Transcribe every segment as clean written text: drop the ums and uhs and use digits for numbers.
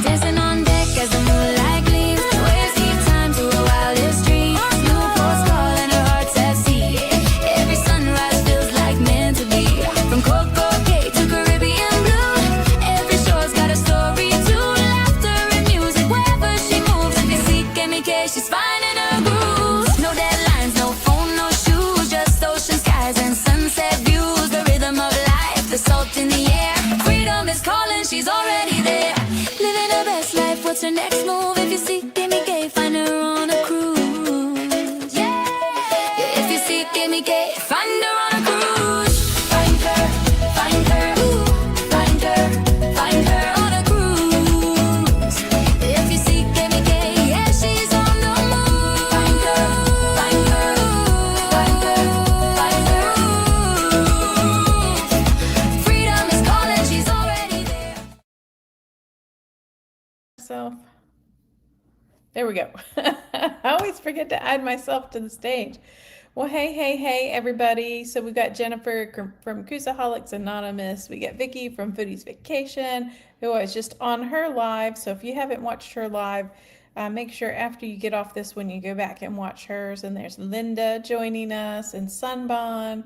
Dancing on deck as the moonlight gleams. Waves keep time to a wildest dream. New ports call and her heart's at sea. Every sunrise feels like meant to be. From Coco Cay to Caribbean blue, every shore's got a story too. Laughter and music wherever she moves. If you seek MK, she's finding her groove. No deadlines, no phone, no shoes, just ocean skies and sunset views. The rhythm of life, the salt in the air. Freedom is calling, she's already there. Living her best life, what's her next move? If you seek MK, find her on a cruise. Yeah, if you seek MK, find her on a cruise. Find her, find her, ooh, find her on a cruise. If you seek MK, yeah, she's on the move. Find her, find her, find her, find her. Freedom is calling, she's already there. So there we go. I always forget to add myself to the stage. Well, hey, everybody. So we've got Jennifer from Cruiseaholics Anonymous. We got Vicky from Foodie's Vacation, who I was just on her live. So if you haven't watched her live, make sure after you get off this one, you go back and watch hers. And there's Linda joining us, and Sunbon,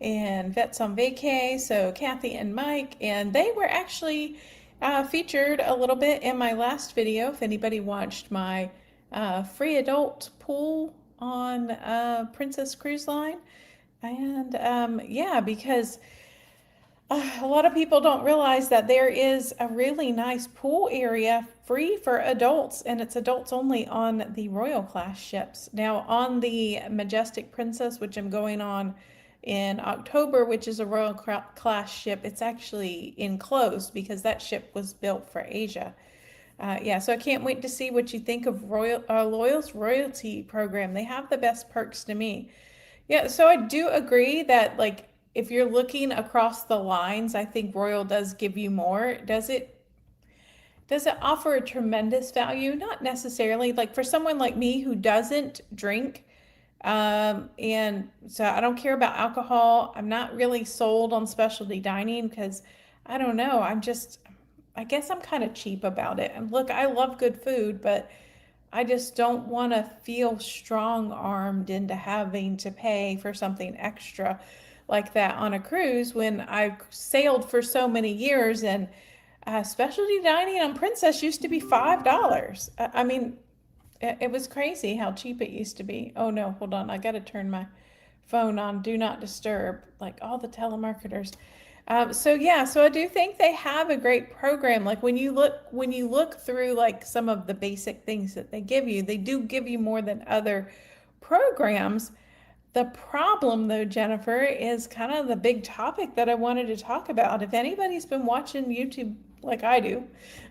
and Vets on Vacay. So Kathy and Mike, and they were actually featured a little bit in my last video. If anybody watched my free adult pool on Princess Cruise Line. And yeah, because a lot of people don't realize that there is a really nice pool area free for adults, and it's adults only on the Royal class ships. Now on the Majestic Princess, which I'm going on in October, which is a Royal class ship, it's actually enclosed because that ship was built for Asia. Yeah, so I can't wait to see what you think of Loyal's Royalty program. They have the best perks to me. Yeah, so I do agree that, like, if you're looking across the lines, I think Royal does give you more. Does it offer a tremendous value? Not necessarily. Like for someone like me who doesn't drink, and so I don't care about alcohol. I'm not really sold on specialty dining because I don't know. I guess I'm kind of cheap about it. And look, I love good food, but I just don't want to feel strong-armed into having to pay for something extra like that on a cruise when I sailed for so many years, and specialty dining on Princess used to be $5. I mean, it was crazy how cheap it used to be. Oh no, hold on. I got to turn my phone on Do Not Disturb, like all the telemarketers. So yeah, so I do think they have a great program. Like when you look through like some of the basic things that they do give you more than other programs. The problem though, Jennifer, is kind of the big topic that I wanted to talk about. If anybody's been watching YouTube like I do,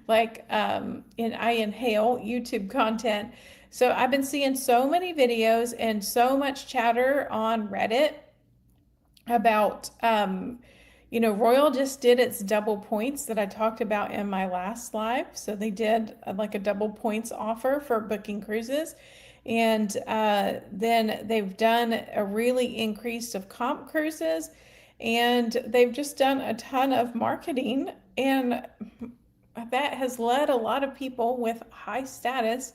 like I inhale YouTube content. So I've been seeing so many videos and so much chatter on Reddit about Royal just did its double points that I talked about in my last live. So they did like a double points offer for booking cruises. And then they've done a really increase of comp cruises, and they've just done a ton of marketing, and that has led a lot of people with high status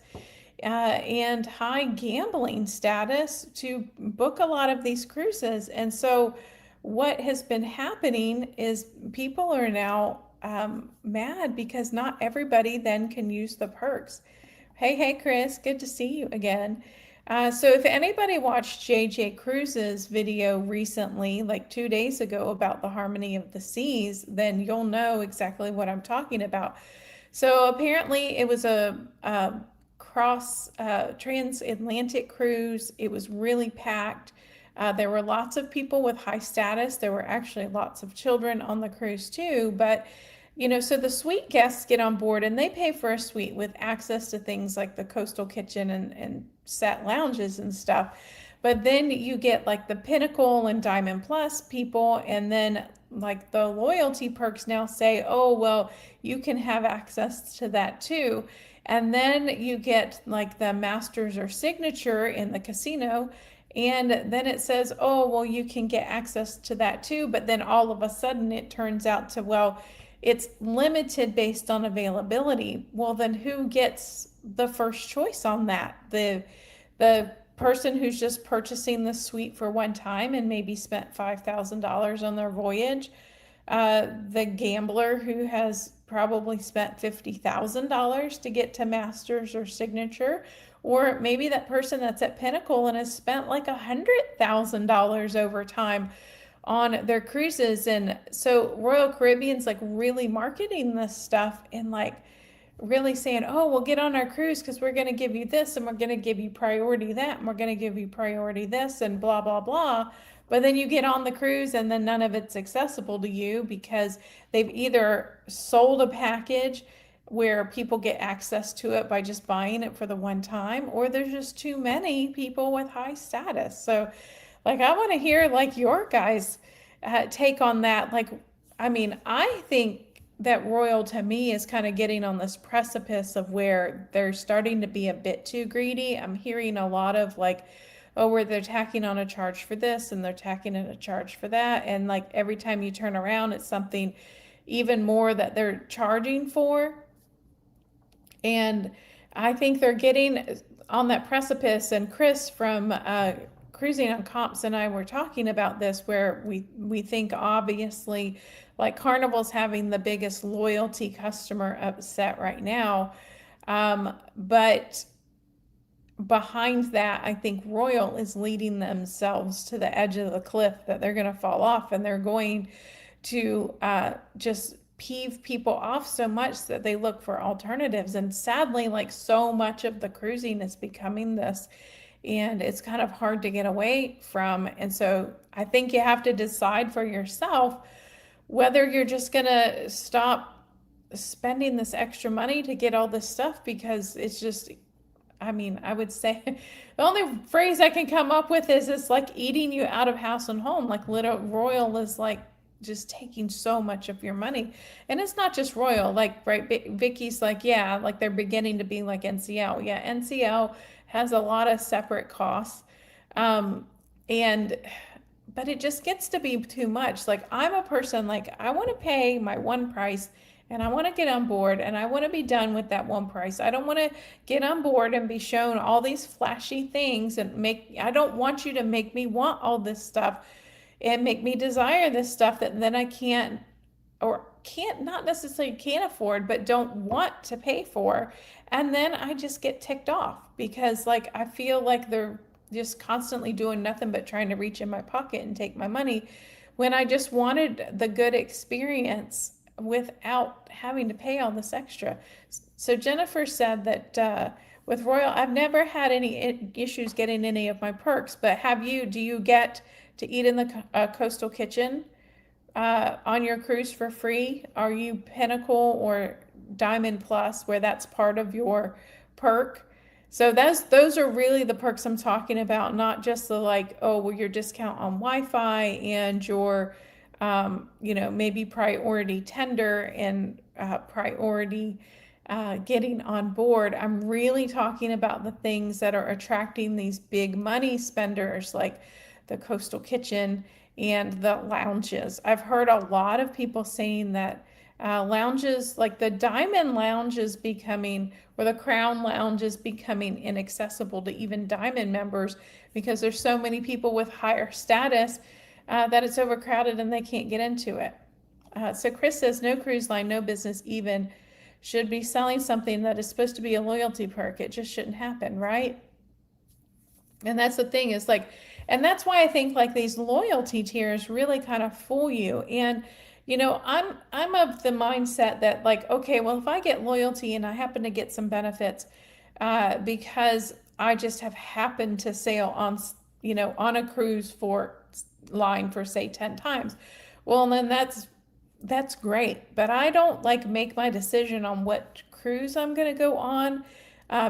and high gambling status to book a lot of these cruises. And so what has been happening is people are now mad because not everybody then can use the perks. Hey, Chris, good to see you again. So if anybody watched JJ Cruise's video recently, like 2 days ago, about the Harmony of the Seas, then you'll know exactly what I'm talking about. So apparently it was a cross transatlantic cruise. It was really packed. There were lots of people with high status. There were actually lots of children on the cruise too, but so the suite guests get on board and they pay for a suite with access to things like the coastal kitchen and set lounges and stuff. But then you get like the Pinnacle and Diamond Plus people, and then like the loyalty perks now say, oh, well, you can have access to that too. And then you get like the Masters or Signature in the casino, and then it says, oh, well, you can get access to that too. But then all of a sudden it turns out to, well, it's limited based on availability. Well, then who gets the first choice on that? The person who's just purchasing the suite for one time and maybe spent $5,000 on their voyage, the gambler who has probably spent $50,000 to get to Masters or Signature, or maybe that person that's at Pinnacle and has spent like $100,000 over time on their cruises. And so Royal Caribbean's like really marketing this stuff and like really saying, oh, we'll get on our cruise because we're going to give you this and we're going to give you priority that and we're going to give you priority this and blah, blah, blah. But then you get on the cruise and then none of it's accessible to you because they've either sold a package where people get access to it by just buying it for the one time, or there's just too many people with high status. So like, I want to hear like your guys' take on that. Like, I mean, I think that Royal to me is kind of getting on this precipice of where they're starting to be a bit too greedy. I'm hearing a lot of like, oh, where they're tacking on a charge for this and they're tacking on a charge for that. And like every time you turn around, it's something even more that they're charging for. And I think they're getting on that precipice. And Chris from Cruising on Comps and I were talking about this, where we think obviously like Carnival's having the biggest loyalty customer upset right now. But behind that, I think Royal is leading themselves to the edge of the cliff that they're going to fall off, and they're going to just peeve people off so much that they look for alternatives. And sadly, like so much of the cruising is becoming this, and it's kind of hard to get away from. And so I think you have to decide for yourself whether you're just going to stop spending this extra money to get all this stuff, because it's just, I mean, I would say the only phrase I can come up with is it's like eating you out of house and home. Like little Royal is like just taking so much of your money. And it's not just Royal, like, right, Vicky's like, yeah, like they're beginning to be like NCL. Yeah, NCL has a lot of separate costs. And but it just gets to be too much. Like I'm a person, like I want to pay my one price and I want to get on board and I want to be done with that one price. I don't want to get on board and be shown all these flashy things and I don't want you to make me want all this stuff and make me desire this stuff that then I can't, or can't, not necessarily can't afford, but don't want to pay for. And then I just get ticked off because like I feel like they're just constantly doing nothing but trying to reach in my pocket and take my money when I just wanted the good experience without having to pay all this extra. So Jennifer said that with Royal, I've never had any issues getting any of my perks, but do you get to eat in the coastal kitchen on your cruise for free? Are you Pinnacle or Diamond Plus, where that's part of your perk? So those are really the perks I'm talking about, not just the like, oh, well, your discount on Wi-Fi and your, maybe priority tender and priority getting on board. I'm really talking about the things that are attracting these big money spenders, like the coastal kitchen and the lounges. I've heard a lot of people saying that lounges, like the Diamond Lounge is becoming, or the Crown Lounge is becoming inaccessible to even Diamond members because there's so many people with higher status that it's overcrowded and they can't get into it. So Chris says, no cruise line, no business even should be selling something that is supposed to be a loyalty perk. It just shouldn't happen, right? And that's the thing, is like, and that's why I think like these loyalty tiers really kind of fool you. And I'm of the mindset that like, okay, well, if I get loyalty and I happen to get some benefits because I just have happened to sail on a cruise line for say 10 times, well, then that's great. But I don't like make my decision on what cruise I'm going to go on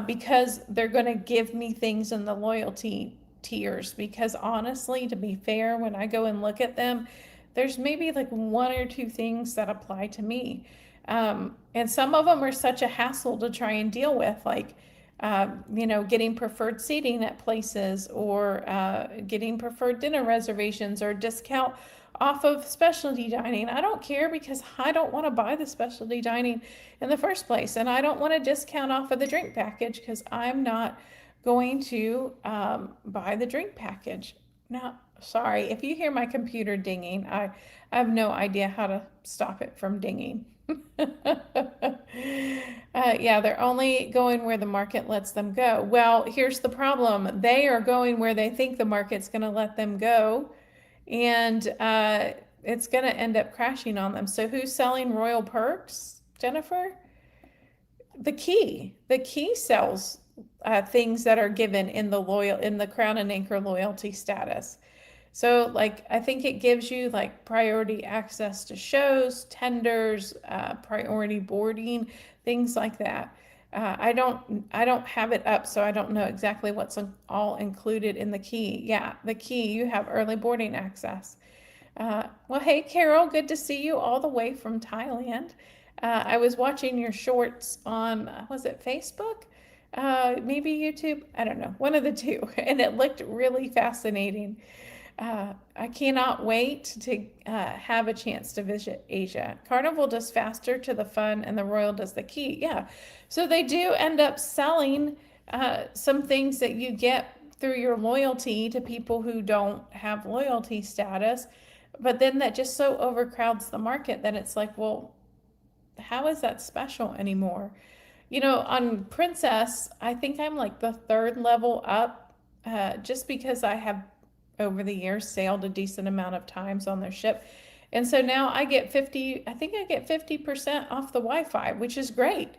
because they're going to give me things in the loyalty tiers. Because honestly, to be fair, when I go and look at them, there's maybe like one or two things that apply to me. And some of them are such a hassle to try and deal with, like, getting preferred seating at places, or getting preferred dinner reservations, or discount off of specialty dining. I don't care because I don't want to buy the specialty dining in the first place. And I don't want to discount off of the drink package because I'm not going to buy the drink package. Now, sorry, if you hear my computer dinging, I have no idea how to stop it from dinging. Yeah, they're only going where the market lets them go. Well, here's the problem. They are going where they think the market's going to let them go, and it's going to end up crashing on them. So who's selling Royal Perks, Jennifer? The key sells things that are given in the Crown and Anchor loyalty status. So like I think it gives you like priority access to shows, tenders, priority boarding, things like that. I don't have it up, so I don't know exactly what's all included in the key. Yeah, the key, you have early boarding access. Well, hey, Carol, good to see you all the way from Thailand. I was watching your shorts on, was it Facebook? Maybe YouTube? I don't know, one of the two, and it looked really fascinating. I cannot wait to have a chance to visit Asia. Carnival does faster to the fun, and the Royal does the key. Yeah, so they do end up selling some things that you get through your loyalty to people who don't have loyalty status, but then that just so overcrowds the market that it's like, well, how is that special anymore? You know, on Princess, I think I'm like the third level up, just because I have over the years sailed a decent amount of times on their ship. And so now I get 50% off the Wi-Fi, which is great.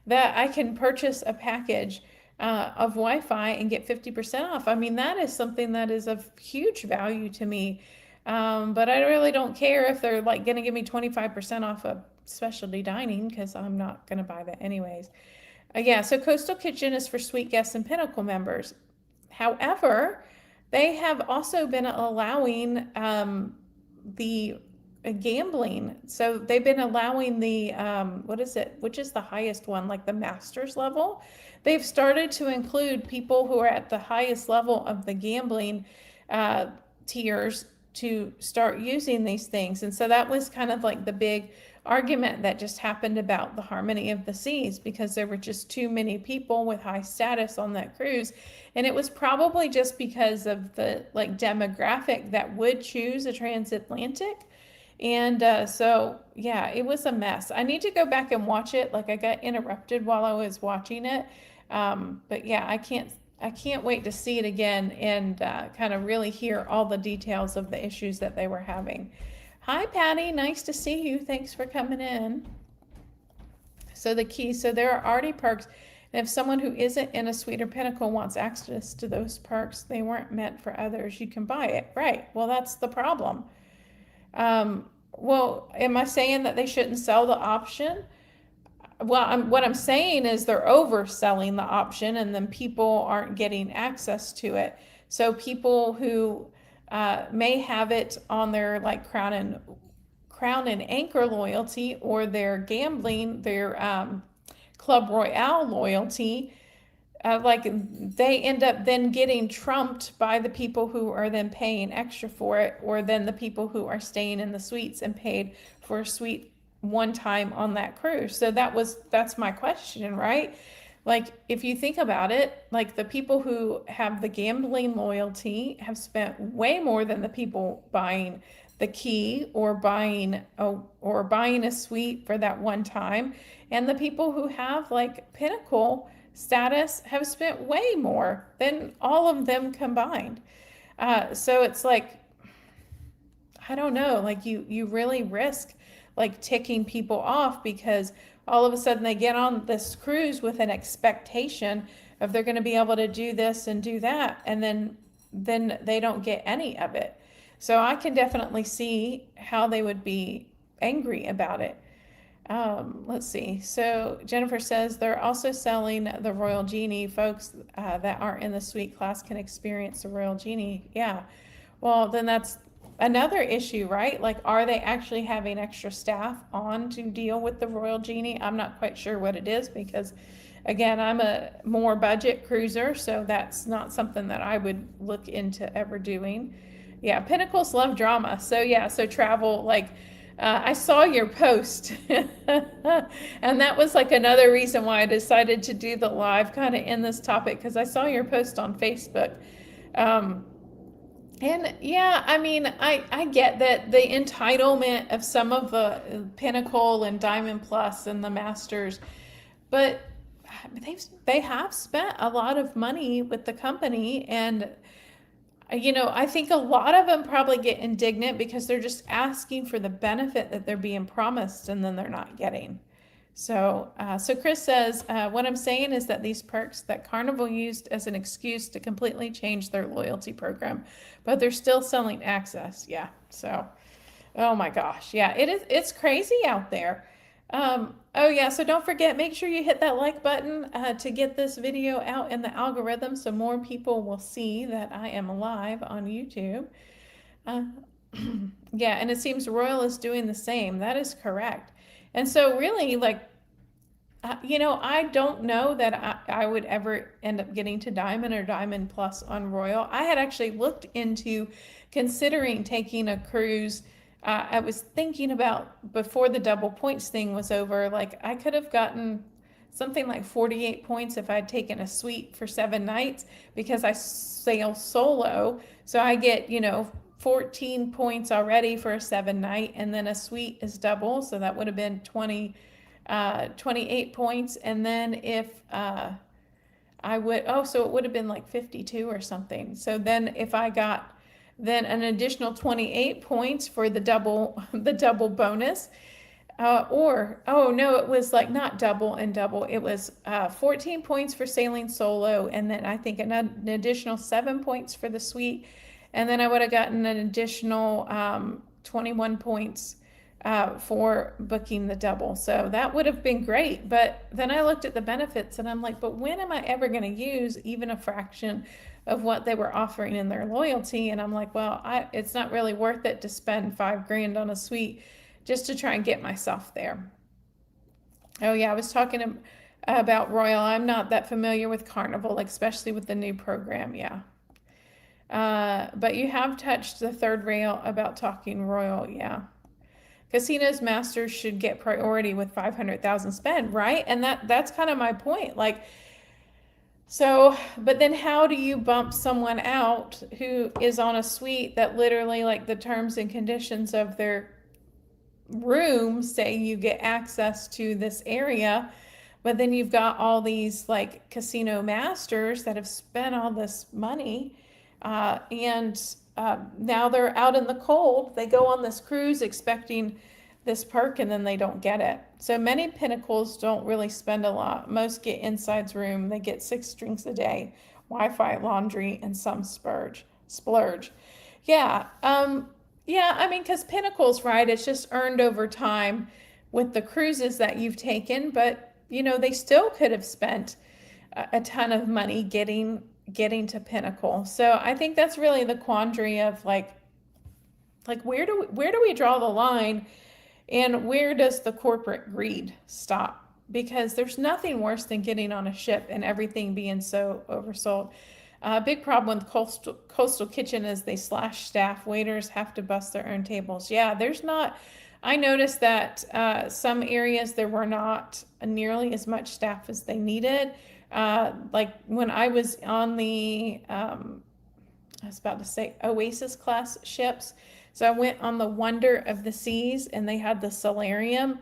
That I can purchase a package of Wi-Fi and get 50% off. I mean, that is something that is of huge value to me. But I really don't care if they're like going to give me 25% off of specialty dining because I'm not going to buy that anyways. Yeah, so Coastal Kitchen is for Sweet Guests and Pinnacle members. However, they have also been allowing the gambling. So they've been allowing the, what is it, which is the highest one, like the master's level. They've started to include people who are at the highest level of the gambling tiers to start using these things. And so that was kind of like the big argument that just happened about the Harmony of the Seas, because there were just too many people with high status on that cruise. And it was probably just because of the like demographic that would choose a transatlantic. And so yeah, it was a mess. I need to go back and watch it. Like I got interrupted while I was watching it. But yeah, I can't wait to see it again and kind of really hear all the details of the issues that they were having. Hi, Patty. Nice to see you. Thanks for coming in. So the key, so there are already perks. And if someone who isn't in a Suite or Pinnacle wants access to those perks, they weren't meant for others. You can buy it. Right. Well, that's the problem. Well, am I saying that they shouldn't sell the option? Well, what I'm saying is they're overselling the option and then people aren't getting access to it. So people who may have it on their like Crown and Anchor loyalty or their gambling, their Club Royale loyalty, like they end up then getting trumped by the people who are then paying extra for it, or then the people who are staying in the suites and paid for a suite one time on that cruise. So that's my question, right? Like if you think about it, like the people who have the gambling loyalty have spent way more than the people buying the key or buying a suite for that one time. And the people who have like Pinnacle status have spent way more than all of them combined. So it's like, I don't know, like you really risk like ticking people off because all of a sudden they get on this cruise with an expectation of they're going to be able to do this and do that, and then they don't get any of it. So I can definitely see how they would be angry about it. Let's see. So Jennifer says they're also selling the Royal Genie. Folks that aren't in the suite class can experience the Royal Genie. Yeah. Well, then that's another issue, right? Like, are they actually having extra staff on to deal with the Royal Genie? I'm not quite sure what it is because, again, I'm a more budget cruiser, so that's not something that I would look into ever doing. Yeah, Pinnacles love drama. So yeah, so travel like I saw your post, and that was like another reason why I decided to do the live kind of in this topic because I saw your post on Facebook. Um, and yeah, I mean, I get that the entitlement of some of the Pinnacle and Diamond Plus and the Masters, but they have spent a lot of money with the company, and I think a lot of them probably get indignant because they're just asking for the benefit that they're being promised and then they're not getting. So Chris says, what I'm saying is that these perks that Carnival used as an excuse to completely change their loyalty program, but they're still selling access. Yeah. So, oh my gosh. Yeah, it's crazy out there. Oh yeah, so don't forget, make sure you hit that like button to get this video out in the algorithm so more people will see that I am live on YouTube. Uh, yeah, and it seems Royal is doing the same. That is correct. And so really, like, I don't know that I would ever end up getting to Diamond or Diamond Plus on Royal. I had actually looked into considering taking a cruise. I was thinking about before the double points thing was over, like I could have gotten something like 48 points if I'd taken a suite for 7 nights because I sail solo. So I get, 14 points already for a 7 night, and then a suite is double. So that would have been 28 points. And then if so it would have been like 52 or something. So then if I got then an additional 28 points for the double, the double bonus, oh no, it was like not double and double. It was 14 points for sailing solo, and then I think an additional 7 points for the suite, and then I would have gotten an additional 21 points for booking the double. So that would have been great. But then I looked at the benefits and I'm like, but when am I ever going to use even a fraction of what they were offering in their loyalty? And I'm like, well, it's not really worth it to spend $5,000 on a suite just to try and get myself there. Oh yeah, I was talking about Royal. I'm not that familiar with Carnival, especially with the new program. Yeah. But you have touched the third rail about talking Royal. Yeah. Casinos masters should get priority with 500,000 spent, right? And that's kind of my point. But then how do you bump someone out who is on a suite that literally, like, the terms and conditions of their room say you get access to this area, but then you've got all these like casino masters that have spent all this money, and now they're out in the cold. They go on this cruise expecting this perk and then they don't get it. So many Pinnacles don't really spend a lot. Most get insides room. They get 6 drinks a day, Wi-Fi, laundry, and some splurge. Yeah. Yeah, I mean, because Pinnacles, right, it's just earned over time with the cruises that you've taken, but they still could have spent a ton of money getting to Pinnacle. So I think that's really the quandary of like where do we draw the line, and where does the corporate greed stop? Because there's nothing worse than getting on a ship and everything being so oversold. Big problem with Coastal Kitchen is they slash staff. Waiters have to bust their own tables. Yeah, I noticed that some areas there were not nearly as much staff as they needed. Like when I was on I was about to say Oasis class ships. So I went on the Wonder of the Seas, and they had the solarium.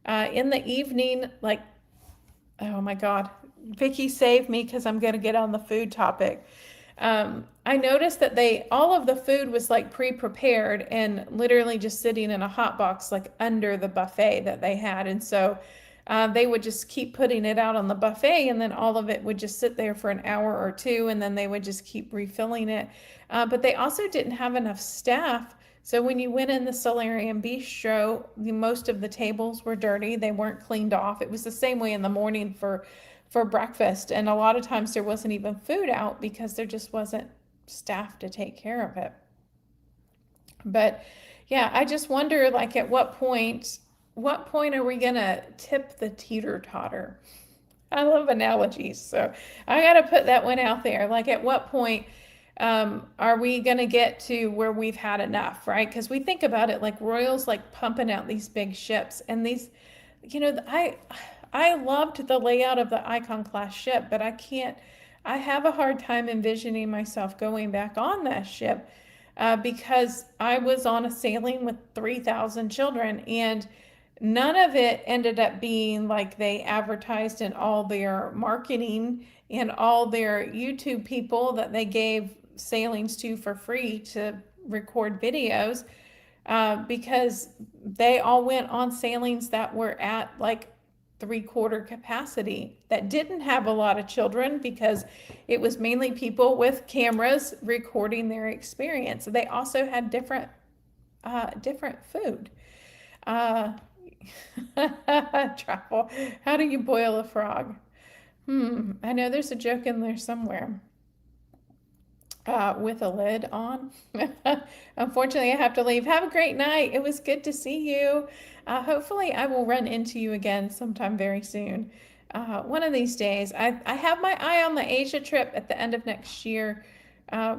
In the evening, like, oh my God, Vicky saved me because I'm going to get on the food topic. I noticed that all of the food was like pre-prepared and literally just sitting in a hot box, like under the buffet that they had. And so they would just keep putting it out on the buffet, and then all of it would just sit there for an hour or two, and then they would just keep refilling it. But they also didn't have enough staff. So when you went in the Solarium Bistro, most of the tables were dirty. They weren't cleaned off. It was the same way in the morning for breakfast. And a lot of times there wasn't even food out because there just wasn't staff to take care of it. But yeah, I just wonder, like, at what point are we gonna tip the teeter-totter? I love analogies, so I gotta put that one out there. Like, at what point Are we going to get to where we've had enough, right? Because we think about it like Royals like pumping out these big ships and these, I loved the layout of the Icon class ship, but I have a hard time envisioning myself going back on that ship because I was on a sailing with 3,000 children, and none of it ended up being like they advertised in all their marketing and all their YouTube people that they gave sailings to for free to record videos, because they all went on sailings that were at like three-quarter capacity that didn't have a lot of children because it was mainly people with cameras recording their experience. They also had different food. Uh, Travel. How do you boil a frog? I know there's a joke in there somewhere. With a lid on. Unfortunately, I have to leave. Have a great night. It was good to see you. Hopefully, I will run into you again sometime very soon. One of these days. I have my eye on the Asia trip at the end of next year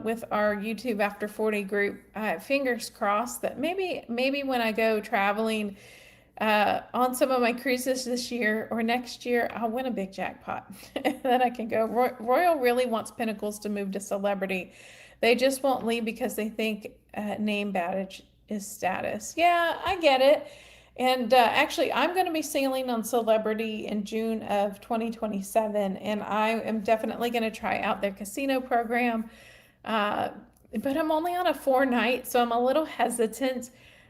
with our YouTube After 40 group. Fingers crossed that maybe when I go traveling on some of my cruises this year or next year, I'll win a big jackpot. Then I can go. Royal really wants Pinnacles to move to Celebrity. They just won't leave because they think name badge is status. Yeah, I get it. And actually, I'm going to be sailing on Celebrity in June of 2027, and I am definitely going to try out their casino program. Uh, but I'm only on a 4 night, so I'm a little hesitant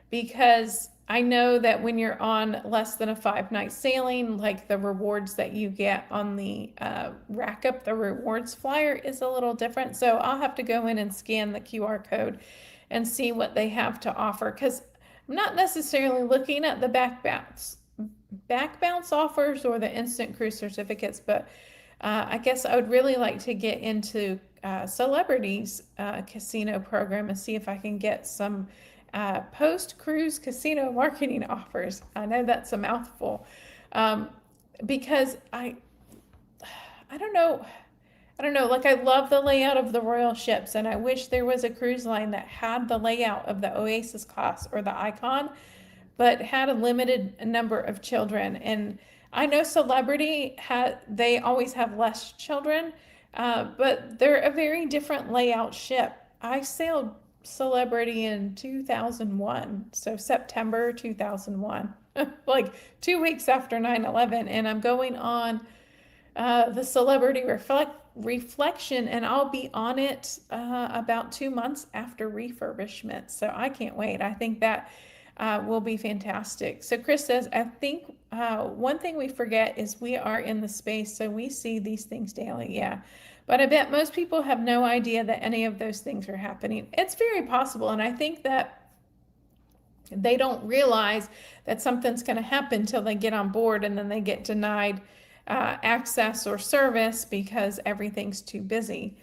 because I know that when you're on less than a 5 night sailing, like the rewards that you get on the Rack Up the Rewards flyer is a little different. So I'll have to go in and scan the QR code and see what they have to offer, because I'm not necessarily looking at the back bounce offers or the instant cruise certificates, but I guess I would really like to get into Celebrity's casino program and see if I can get some post-cruise casino marketing offers. I know that's a mouthful, because I don't know. I don't know, like I love the layout of the Royal ships, and I wish there was a cruise line that had the layout of the Oasis class or the Icon, but had a limited number of children. And I know Celebrity they always have less children, but they're a very different layout ship. I sailed Celebrity in 2001, so September 2001, like 2 weeks after 9/11, and I'm going on the Celebrity Reflection, and I'll be on it about 2 months after refurbishment. So I can't wait. I think that will be fantastic. So Chris says, I think one thing we forget is we are in the space, so we see these things daily. Yeah. But I bet most people have no idea that any of those things are happening. It's very possible, and I think that they don't realize that something's going to happen till they get on board, and then they get denied access or service because everything's too busy,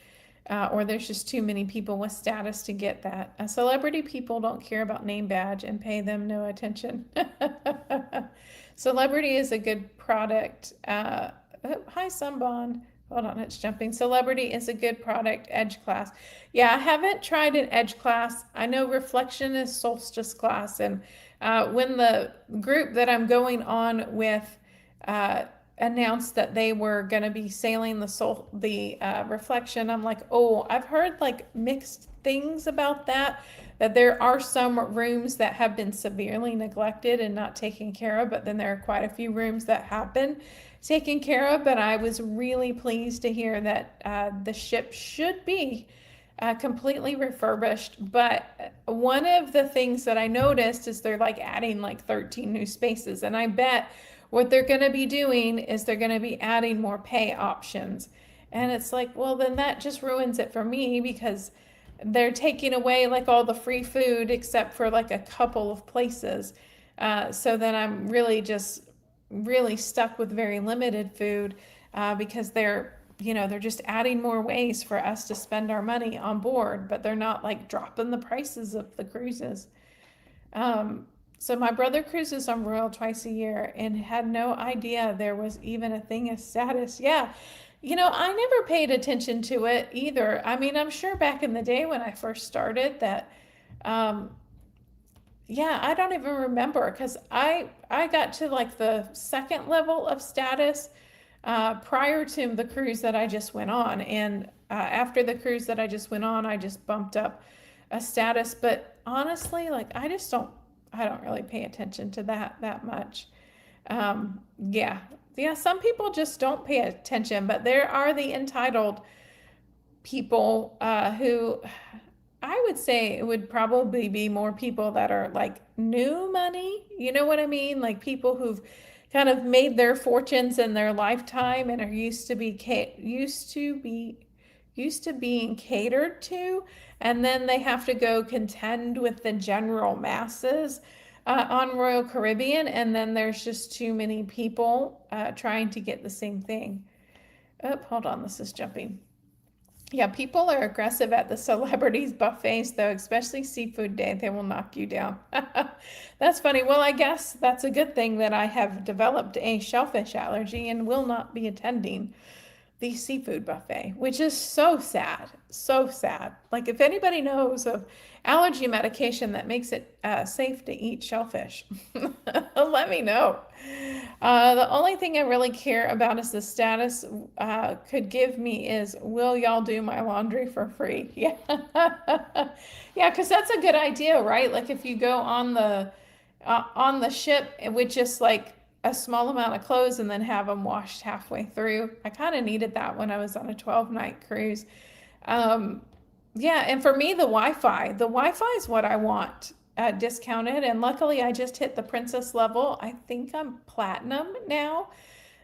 or there's just too many people with status to get that. Celebrity people don't care about name badge and pay them no attention. Celebrity is a good product. Hi, Sunbond. Hold on, it's jumping. Celebrity is a good product. Edge class. Yeah, I haven't tried an Edge class. I know Reflection is Solstice class, and when the group that I'm going on with announced that they were going to be sailing the Reflection, I'm like, oh, I've heard like mixed things about that there are some rooms that have been severely neglected and not taken care of, but then there are quite a few rooms that have been taken care of. But I was really pleased to hear that the ship should be completely refurbished. But one of the things that I noticed is they're like adding like 13 new spaces, and I bet what they're going to be doing is they're going to be adding more pay options. And it's like, well, then that just ruins it for me, because they're taking away like all the free food except for like a couple of places. So then I'm really stuck with very limited food, because they're just adding more ways for us to spend our money on board, but they're not like dropping the prices of the cruises. So my brother cruises on Royal twice a year and had no idea there was even a thing as status. Yeah. I never paid attention to it either. I mean, I'm sure back in the day when I first started that, um, yeah, I don't even remember because I got to like the second level of status prior to the cruise that I just went on, and after the cruise that I just went on, I just bumped up a status. But honestly, like I don't really pay attention to that much. Yeah, yeah. Some people just don't pay attention, but there are the entitled people who I would say it would probably be more people that are like new money. You know what I mean? Like people who've kind of made their fortunes in their lifetime and are used to being catered to, and then they have to go contend with the general masses on Royal Caribbean, and then there's just too many people trying to get the same thing. Oh, hold on, this is jumping. Yeah, people are aggressive at the celebrities buffets, though, especially seafood day. They will knock you down. That's funny. Well, I guess that's a good thing that I have developed a shellfish allergy and will not be attending the seafood buffet, which is so sad. So sad. Like, if anybody knows of allergy medication that makes it safe to eat shellfish, let me know. The only thing I really care about is the status could give me is, will y'all do my laundry for free? Yeah. Yeah, because that's a good idea, right? Like if you go on the ship with just like a small amount of clothes and then have them washed halfway through. I kind of needed that when I was on a 12-night cruise. Um, yeah, and for me, the Wi-Fi is what I want discounted. And luckily, I just hit the princess level. I think I'm platinum now.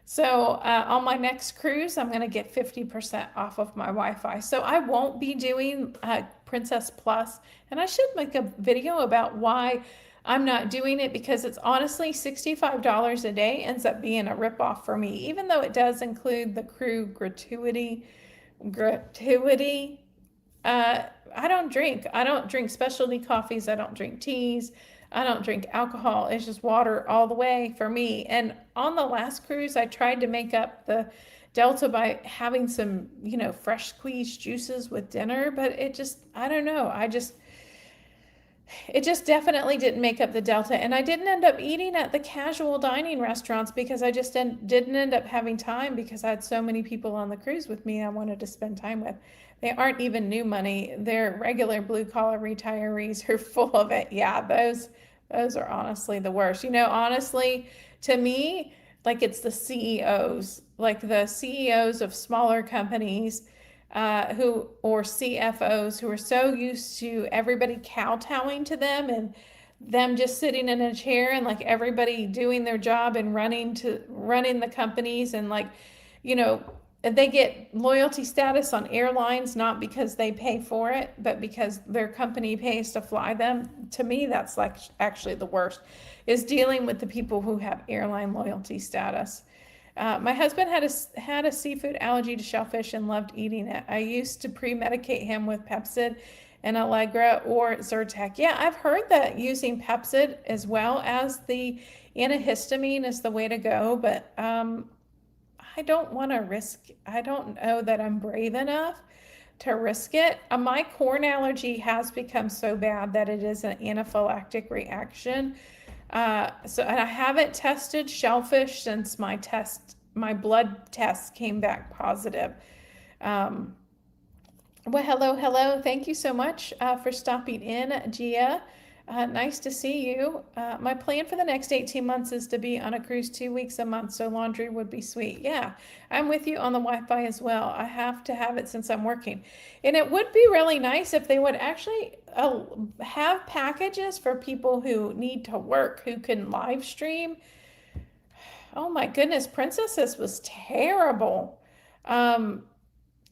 So on my next cruise, I'm going to get 50% off of my Wi-Fi. So I won't be doing Princess Plus. And I should make a video about why I'm not doing it, because it's honestly $65 a day ends up being a ripoff for me, even though it does include the crew gratuity. I don't drink. I don't drink specialty coffees. I don't drink teas. I don't drink alcohol. It's just water all the way for me. And on the last cruise, I tried to make up the Delta by having some, fresh squeezed juices with dinner, but I don't know. It just definitely didn't make up the Delta. And I didn't end up eating at the casual dining restaurants because I just didn't end up having time, because I had so many people on the cruise with me I wanted to spend time with. They aren't even new money. They're regular blue collar retirees who are full of it. Yeah, those are honestly the worst. Honestly, to me, like it's the CEOs, like the CEOs of smaller companies or CFOs who are so used to everybody kowtowing to them and them just sitting in a chair and like everybody doing their job and running the companies, and like, you know, they get loyalty status on airlines not because they pay for it, but because their company pays to fly them. To me, that's like actually the worst, is dealing with the people who have airline loyalty status. My husband had a seafood allergy to shellfish and loved eating it. I used to pre-medicate him with Pepcid and Allegra or Zyrtec. Yeah, I've heard that using Pepcid as well as the antihistamine is the way to go, but I don't want to risk. I don't know that I'm brave enough to risk it. My corn allergy has become so bad that it is an anaphylactic reaction. And I haven't tested shellfish since my blood test came back positive. Well, hello. Thank you so much for stopping in, Gia. Nice to see you. My plan for the next 18 months is to be on a cruise 2 weeks a month, so laundry would be sweet. Yeah, I'm with you on the Wi-Fi as well. I have to have it since I'm working. And it would be really nice if they would actually have packages for people who need to work, who can live stream. Oh my goodness, Princesses was terrible.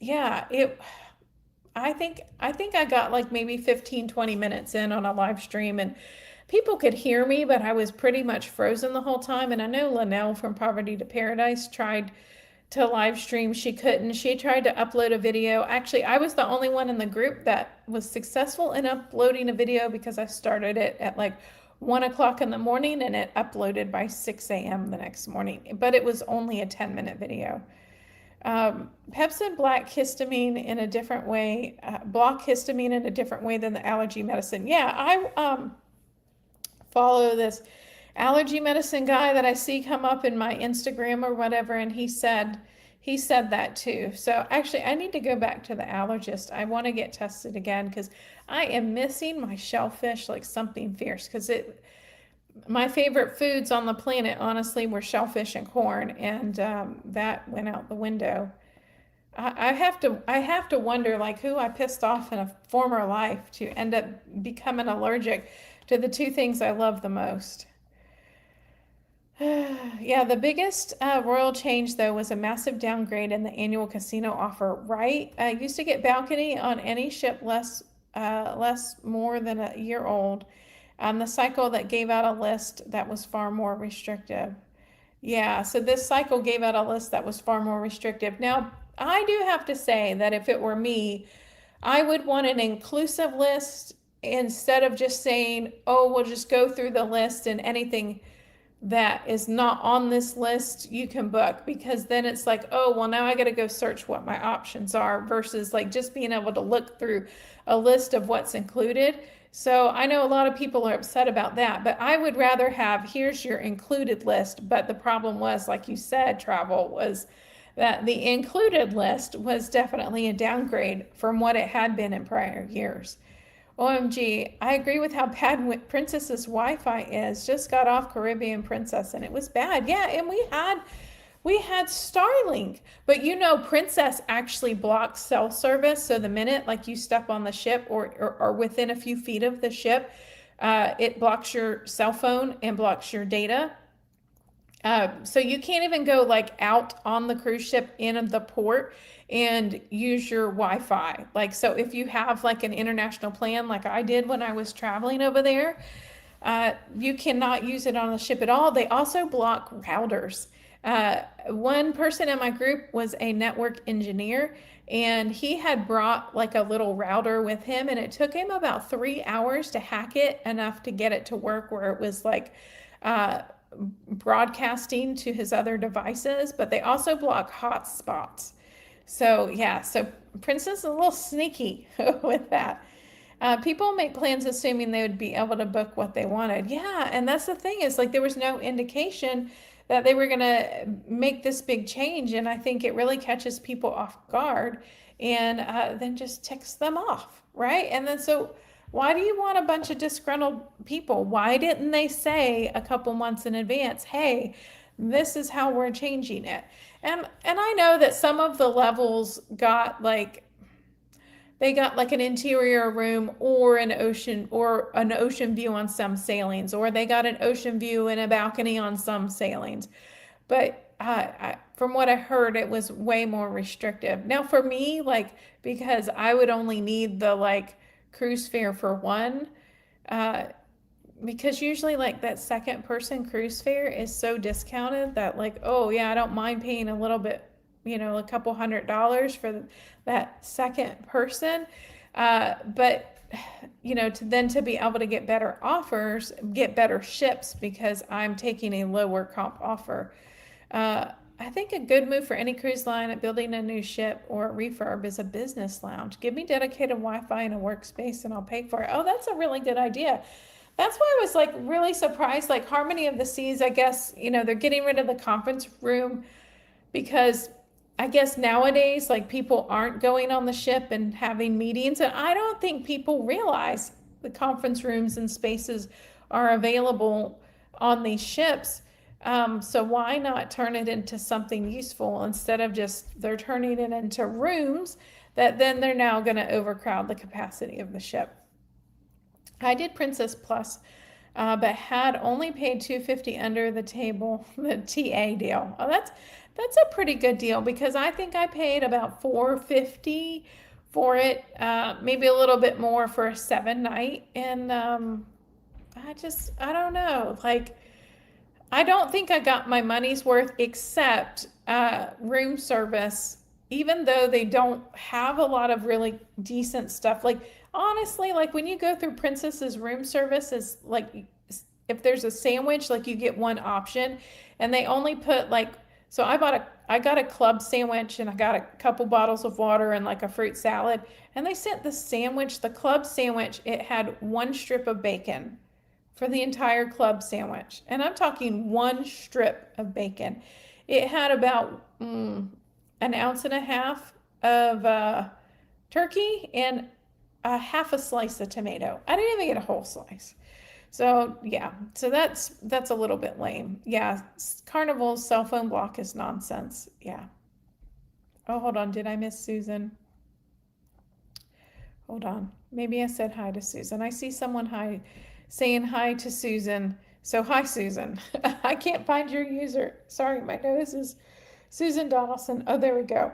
Yeah, I think I got like maybe 15, 20 minutes in on a live stream, and people could hear me, but I was pretty much frozen the whole time. And I know Linnell from Poverty to Paradise tried to live stream. She couldn't. She tried to upload a video. Actually, I was the only one in the group that was successful in uploading a video because I started it at like 1 o'clock in the morning, and it uploaded by 6 a.m. the next morning. But it was only a 10-minute video. Pepsin block histamine in a different way, than the allergy medicine. Yeah, I follow this allergy medicine guy that I see come up in my Instagram or whatever, and he said that too. So actually, I need to go back to the allergist. I want to get tested again because I am missing my shellfish like something fierce. Because my favorite foods on the planet, honestly, were shellfish and corn, and that went out the window. I have to wonder like who I pissed off in a former life to end up becoming allergic to the two things I love the most. Yeah, the biggest royal change though was a massive downgrade in the annual casino offer, right? I used to get balcony on any ship less more than a year old. The cycle that gave out a list that was far more restrictive. Yeah, so this cycle gave out a list that was far more restrictive. Now, I do have to say that if it were me, I would want an inclusive list instead of just saying, oh, we'll just go through the list and anything that is not on this list you can book, because then it's like, oh well, now I got to go search what my options are versus like just being able to look through a list of what's included. So I know a lot of people are upset about that, but I would rather have, here's your included list. But the problem was, like you said, travel, was that the included list was definitely a downgrade from what it had been in prior years. OMG, I agree with how bad Princess's Wi-Fi is. Just got off Caribbean Princess and it was bad. Yeah, and we had Starlink, but Princess actually blocks cell service. So the minute like you step on the ship or within a few feet of the ship, it blocks your cell phone and blocks your data. So you can't even go like out on the cruise ship in the port and use your Wi-Fi. Like, so if you have like an international plan, like I did when I was traveling over there, you cannot use it on the ship at all. They also block routers. One person in my group was a network engineer, and he had brought like a little router with him, and it took him about 3 hours to hack it enough to get it to work where it was like, broadcasting to his other devices, but they also block hotspots. So yeah, so Princess is a little sneaky with that. People make plans assuming they would be able to book what they wanted. Yeah, and that's the thing, is like there was no indication that they were going to make this big change, and I think it really catches people off guard and then just ticks them off, right? And then so why do you want a bunch of disgruntled people? Why didn't they say a couple months in advance, hey, this is how we're changing it? And I know that some of the levels got like, they got like an interior room or an ocean view on some sailings, or they got an ocean view and a balcony on some sailings. But from what I heard, it was way more restrictive. Now for me, like, because I would only need the like cruise fare for one, because usually like that second person cruise fare is so discounted that like, oh yeah, I don't mind paying a little bit, a couple $100 for that second person. But to be able to get better offers, get better ships, because I'm taking a lower comp offer. I think a good move for any cruise line at building a new ship or a refurb is a business lounge. Give me dedicated Wi-Fi and a workspace and I'll pay for it. Oh, that's a really good idea. That's why I was like really surprised, like Harmony of the Seas, I guess, they're getting rid of the conference room because I guess nowadays, like people aren't going on the ship and having meetings. And I don't think people realize the conference rooms and spaces are available on these ships. So why not turn it into something useful instead of just they're turning it into rooms that then they're now going to overcrowd the capacity of the ship. I did Princess Plus, but had only paid $250 under the table, the TA deal. Oh, that's a pretty good deal, because I think I paid about $450 for it, maybe a little bit more for a 7-night. And I don't know, like, I don't think I got my money's worth, except room service, even though they don't have a lot of really decent stuff. Like, honestly, like when you go through Princess's room service, is like if there's a sandwich, like you get one option, and they only put like, so I got a club sandwich and I got a couple bottles of water and like a fruit salad, and they sent the sandwich, the club sandwich, it had one strip of bacon for the entire club sandwich. And I'm talking one strip of bacon. It had about an ounce and a half of turkey and a half a slice of tomato. I didn't even get a whole slice. So yeah, so that's a little bit lame. Yeah, Carnival's cell phone block is nonsense. Yeah. Oh, hold on. Did I miss Susan? Hold on. Maybe I said hi to Susan. I see someone saying hi to Susan. So hi, Susan. I can't find your user. Sorry, my nose is Susan Donaldson. Oh, there we go.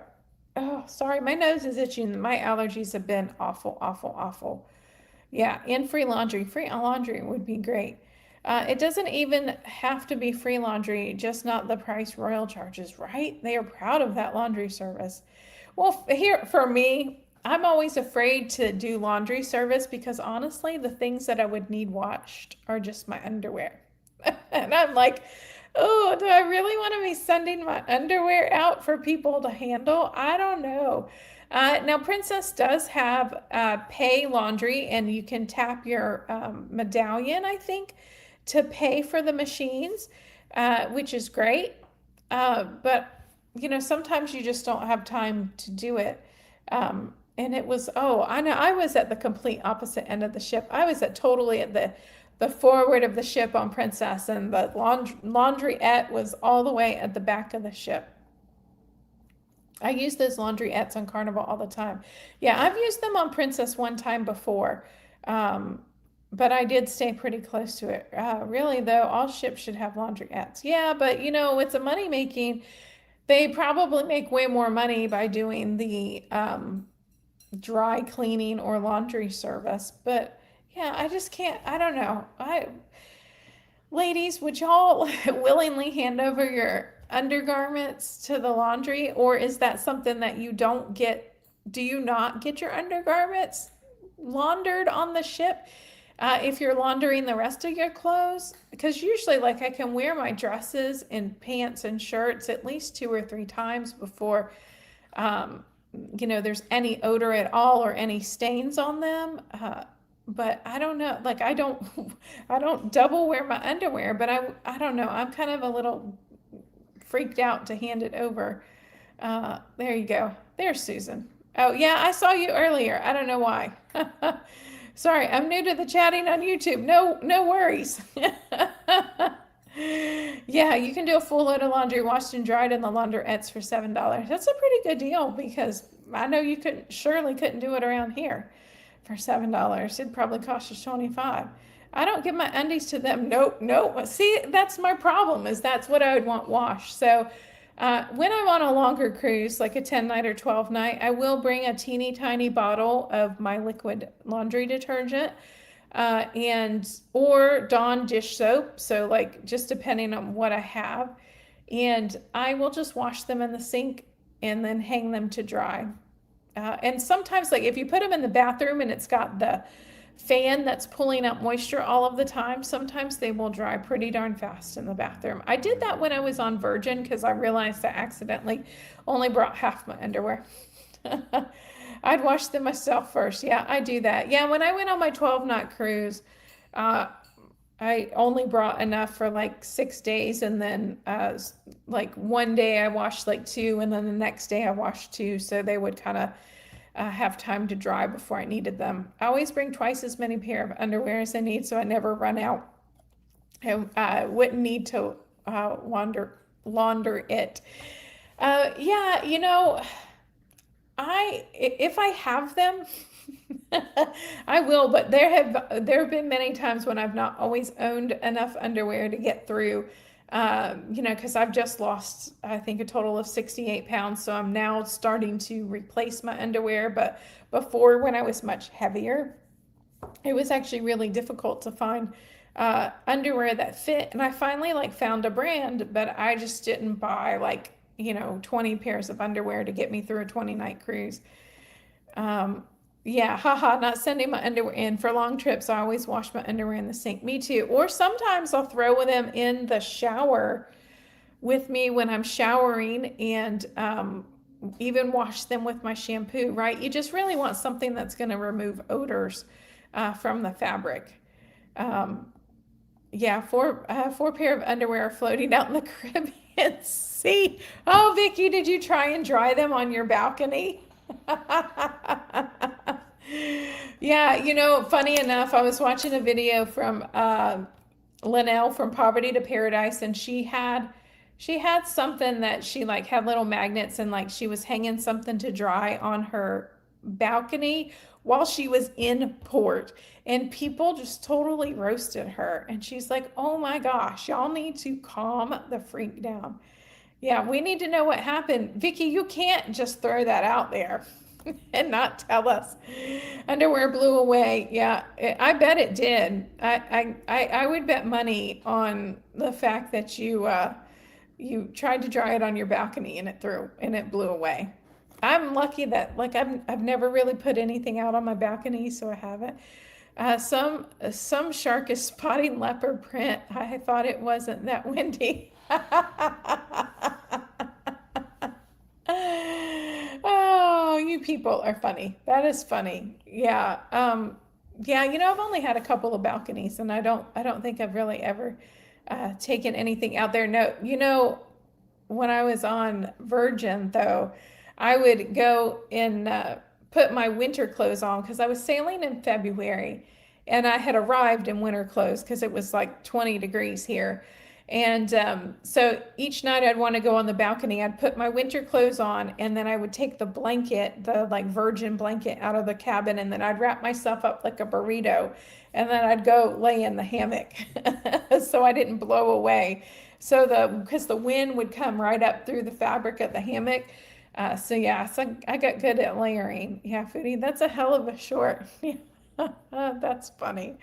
Oh, sorry, my nose is itching. My allergies have been awful, awful, awful. Yeah, and free laundry. Free laundry would be great. It doesn't even have to be free laundry, just not the price royal charges, right? They are proud of that laundry service. Well, here for me, I'm always afraid to do laundry service because honestly, the things that I would need washed are just my underwear. And I'm like, oh, do I really want to be sending my underwear out for people to handle? I don't know. Now, Princess does have pay laundry, and you can tap your medallion, I think, to pay for the machines, which is great. But, you know, sometimes you just don't have time to do it. And it was, oh, I know, I was at the complete opposite end of the ship. I was totally at the forward of the ship on Princess, and the laundryette was all the way at the back of the ship. I use those laundriettes on Carnival all the time. Yeah, I've used them on Princess one time before, but I did stay pretty close to it. Really, though, all ships should have laundriettes. Yeah, but you know, it's a money making. They probably make way more money by doing the dry cleaning or laundry service. But yeah, I just can't. I don't know. Ladies, would y'all willingly hand over your undergarments to the laundry, or is that something that you don't get? Do you not get your undergarments laundered on the ship if you're laundering the rest of your clothes? Because usually, like, I can wear my dresses and pants and shirts at least 2 or 3 times before, you know, there's any odor at all or any stains on them. But I don't know, like I don't I don't double wear my underwear, but I don't know. I'm kind of a little freaked out to hand it over. There you go. There's Susan. Oh yeah, I saw you earlier. I don't know why. Sorry, I'm new to the chatting on YouTube. No worries. Yeah, you can do a full load of laundry washed and dried in the laundrettes for $7. That's a pretty good deal because I know you surely couldn't do it around here for $7. It'd probably cost you 25. I don't give my undies to them. Nope. See, that's my problem, is that's what I would want washed. So when I'm on a longer cruise, like a 10-night or 12-night, I will bring a teeny tiny bottle of my liquid laundry detergent or Dawn dish soap. So like just depending on what I have. And I will just wash them in the sink and then hang them to dry. And sometimes, like if you put them in the bathroom and it's got the fan that's pulling up moisture all of the time, sometimes they will dry pretty darn fast in the bathroom. I did that when I was on Virgin because I realized I accidentally only brought half my underwear. I'd wash them myself first. Yeah, I do that. Yeah, when I went on my 12-night cruise, I only brought enough for like 6 days, and then like one day I washed like 2, and then the next day I washed 2, so they would kind of have time to dry before I needed them. I always bring twice as many pair of underwear as I need, so I never run out. I wouldn't need to launder it. Yeah, you know, if I have them, I will, but there have been many times when I've not always owned enough underwear to get through, you know, because I've just lost, I think, a total of 68 pounds. So I'm now starting to replace my underwear. But before, when I was much heavier, it was actually really difficult to find underwear that fit. And I finally like found a brand, but I just didn't buy like, you know, 20 pairs of underwear to get me through a 20-night cruise. Yeah, haha, not sending my underwear in for long trips. I always wash my underwear in the sink. Me too. Or sometimes I'll throw them in the shower with me when I'm showering and even wash them with my shampoo, right? You just really want something that's going to remove odors from the fabric. Um, yeah, four pair of underwear are floating out in the Caribbean Sea. Oh, Vicky, did you try and dry them on your balcony? Yeah, funny enough, I was watching a video from Linnell from Poverty to Paradise, and she had something that she like had little magnets, and like she was hanging something to dry on her balcony while she was in port, and people just totally roasted her, and she's like, oh my gosh, y'all need to calm the freak down. Yeah, we need to know what happened. Vicky, you can't just throw that out there and not tell us. Underwear blew away. Yeah, I bet it did. I would bet money on the fact that you tried to dry it on your balcony and it blew away. I'm lucky that like I've never really put anything out on my balcony, so I haven't. Some shark is spotting leopard print. I thought it wasn't that windy. Oh, you people are funny. That is funny. Yeah. Yeah, I've only had a couple of balconies and I don't think I've really ever taken anything out there. No, when I was on Virgin though, I would go and put my winter clothes on because I was sailing in February and I had arrived in winter clothes because it was like 20 degrees here. And so each night I'd want to go on the balcony. I'd put my winter clothes on, and then I would take the blanket, the like virgin blanket, out of the cabin, and then I'd wrap myself up like a burrito, and then I'd go lay in the hammock so I didn't blow away. Because the wind would come right up through the fabric of the hammock. So yeah, so I got good at layering. Yeah, Foodie, that's a hell of a short. That's funny.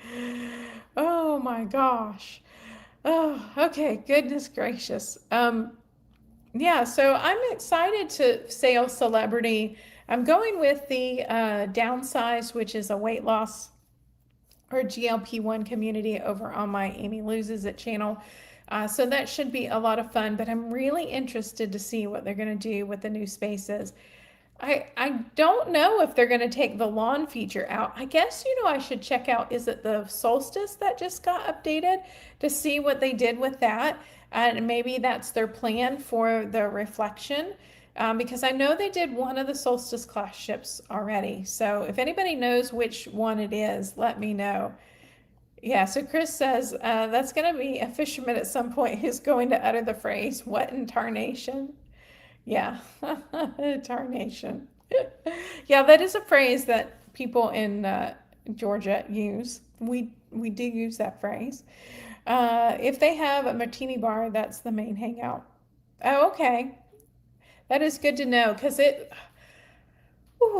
Oh my gosh. Oh, okay. Goodness gracious. Yeah, so I'm excited to sail Celebrity. I'm going with the Downsize, which is a weight loss or GLP-1 community over on my Amy Loses It channel. So that should be a lot of fun, but I'm really interested to see what they're going to do with the new spaces. I don't know if they're going to take the lawn feature out. I guess, I should check out, is it the solstice that just got updated to see what they did with that? And maybe that's their plan for the reflection. Because I know they did one of the solstice class ships already. So if anybody knows which one it is, let me know. Yeah, so Chris says that's going to be a fisherman at some point who's going to utter the phrase, what in tarnation? Yeah, tarnation. Yeah, that is a phrase that people in Georgia use. We do use that phrase. If they have a martini bar, that's the main hangout. Oh, okay. That is good to know because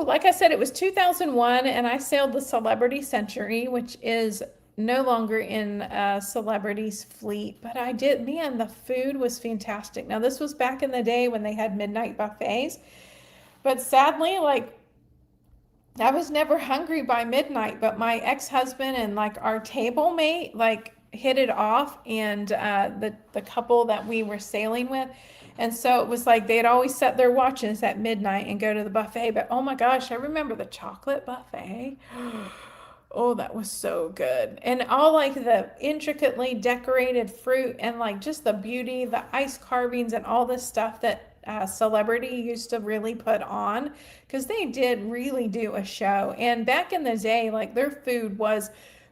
like I said, it was 2001 and I sailed the Celebrity Century, which is no longer in Celebrity's fleet, but I did, man, the food was fantastic. Now, this was back in the day when they had midnight buffets, but sadly, like, I was never hungry by midnight, but my ex-husband and like our table mate like hit it off, and the couple that we were sailing with, and so it was like they'd always set their watches at midnight and go to the buffet. But oh my gosh, I remember the chocolate buffet. Oh, that was so good. And all like the intricately decorated fruit and like just the beauty, the ice carvings and all this stuff that Celebrity used to really put on because they did really do a show. And back in the day, like their food was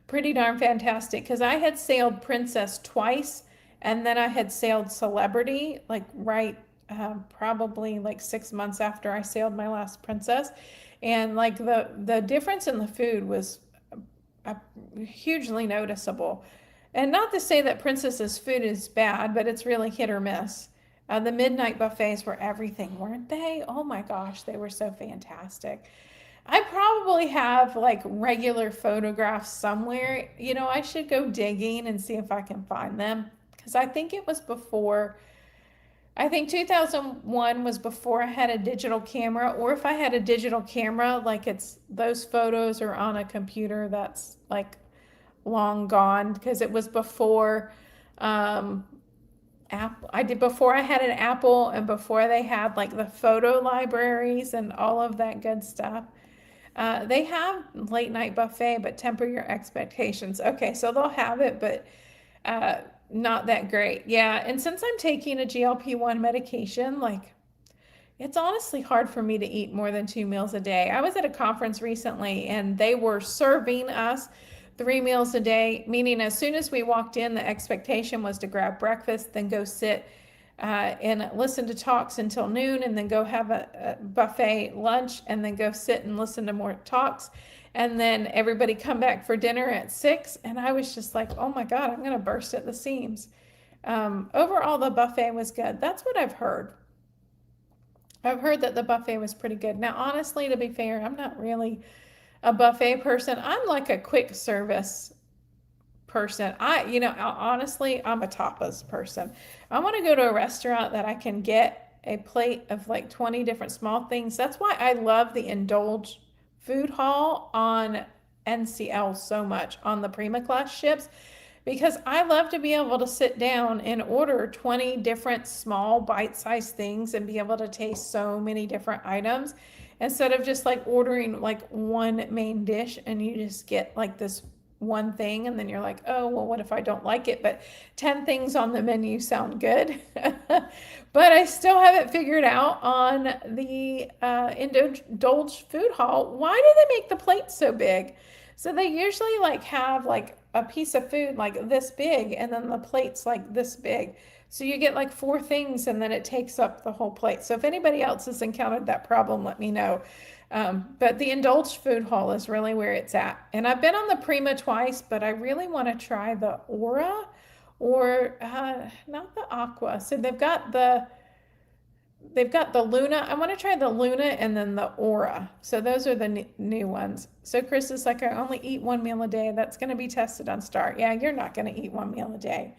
pretty darn fantastic because I had sailed Princess twice and then I had sailed Celebrity like right probably like 6 months after I sailed my last Princess. And like the difference in the food was hugely noticeable. And not to say that Princess's food is bad, but it's really hit or miss. The midnight buffets were everything, weren't they? Oh my gosh, they were so fantastic. I probably have like regular photographs somewhere. I should go digging and see if I can find them because I think it was before I think 2001 was before I had a digital camera, or if I had a digital camera, like it's those photos are on a computer that's like long gone because it was before um, Apple. I did before I had an Apple and before they had like the photo libraries and all of that good stuff. They have late night buffet, but temper your expectations. Okay, so they'll have it, but uh, not that great. Yeah, and since I'm taking a GLP-1 medication, like it's honestly hard for me to eat more than 2 meals a day. I was at a conference recently and they were serving us 3 meals a day, meaning as soon as we walked in, the expectation was to grab breakfast, then go sit and listen to talks until noon, and then go have a buffet lunch, and then go sit and listen to more talks. And then everybody come back for dinner at 6. And I was just like, oh my God, I'm going to burst at the seams. Overall, the buffet was good. That's what I've heard. I've heard that the buffet was pretty good. Now, honestly, to be fair, I'm not really a buffet person. I'm like a quick service person. Honestly, I'm a tapas person. I want to go to a restaurant that I can get a plate of like 20 different small things. That's why I love the Indulge food hall on NCL so much on the Prima class ships, because I love to be able to sit down and order 20 different small bite-sized things and be able to taste so many different items instead of just like ordering like one main dish and you just get like this one thing and then you're like, oh, well, what if I don't like it? But 10 things on the menu sound good. But I still haven't figured out on the Indulge food hall, why do they make the plates so big? So they usually like have like a piece of food like this big and then the plate's like this big. So you get like 4 things and then it takes up the whole plate. So if anybody else has encountered that problem, let me know. But the Indulge food hall is really where it's at. And I've been on the Prima twice, but I really want to try the Aura or not the Aqua. So they've got the Luna. I want to try the Luna and then the Aura. So those are the new ones. So Chris is like, I only eat 1 meal a day. That's going to be tested on Start. Yeah, you're not going to eat 1 meal a day.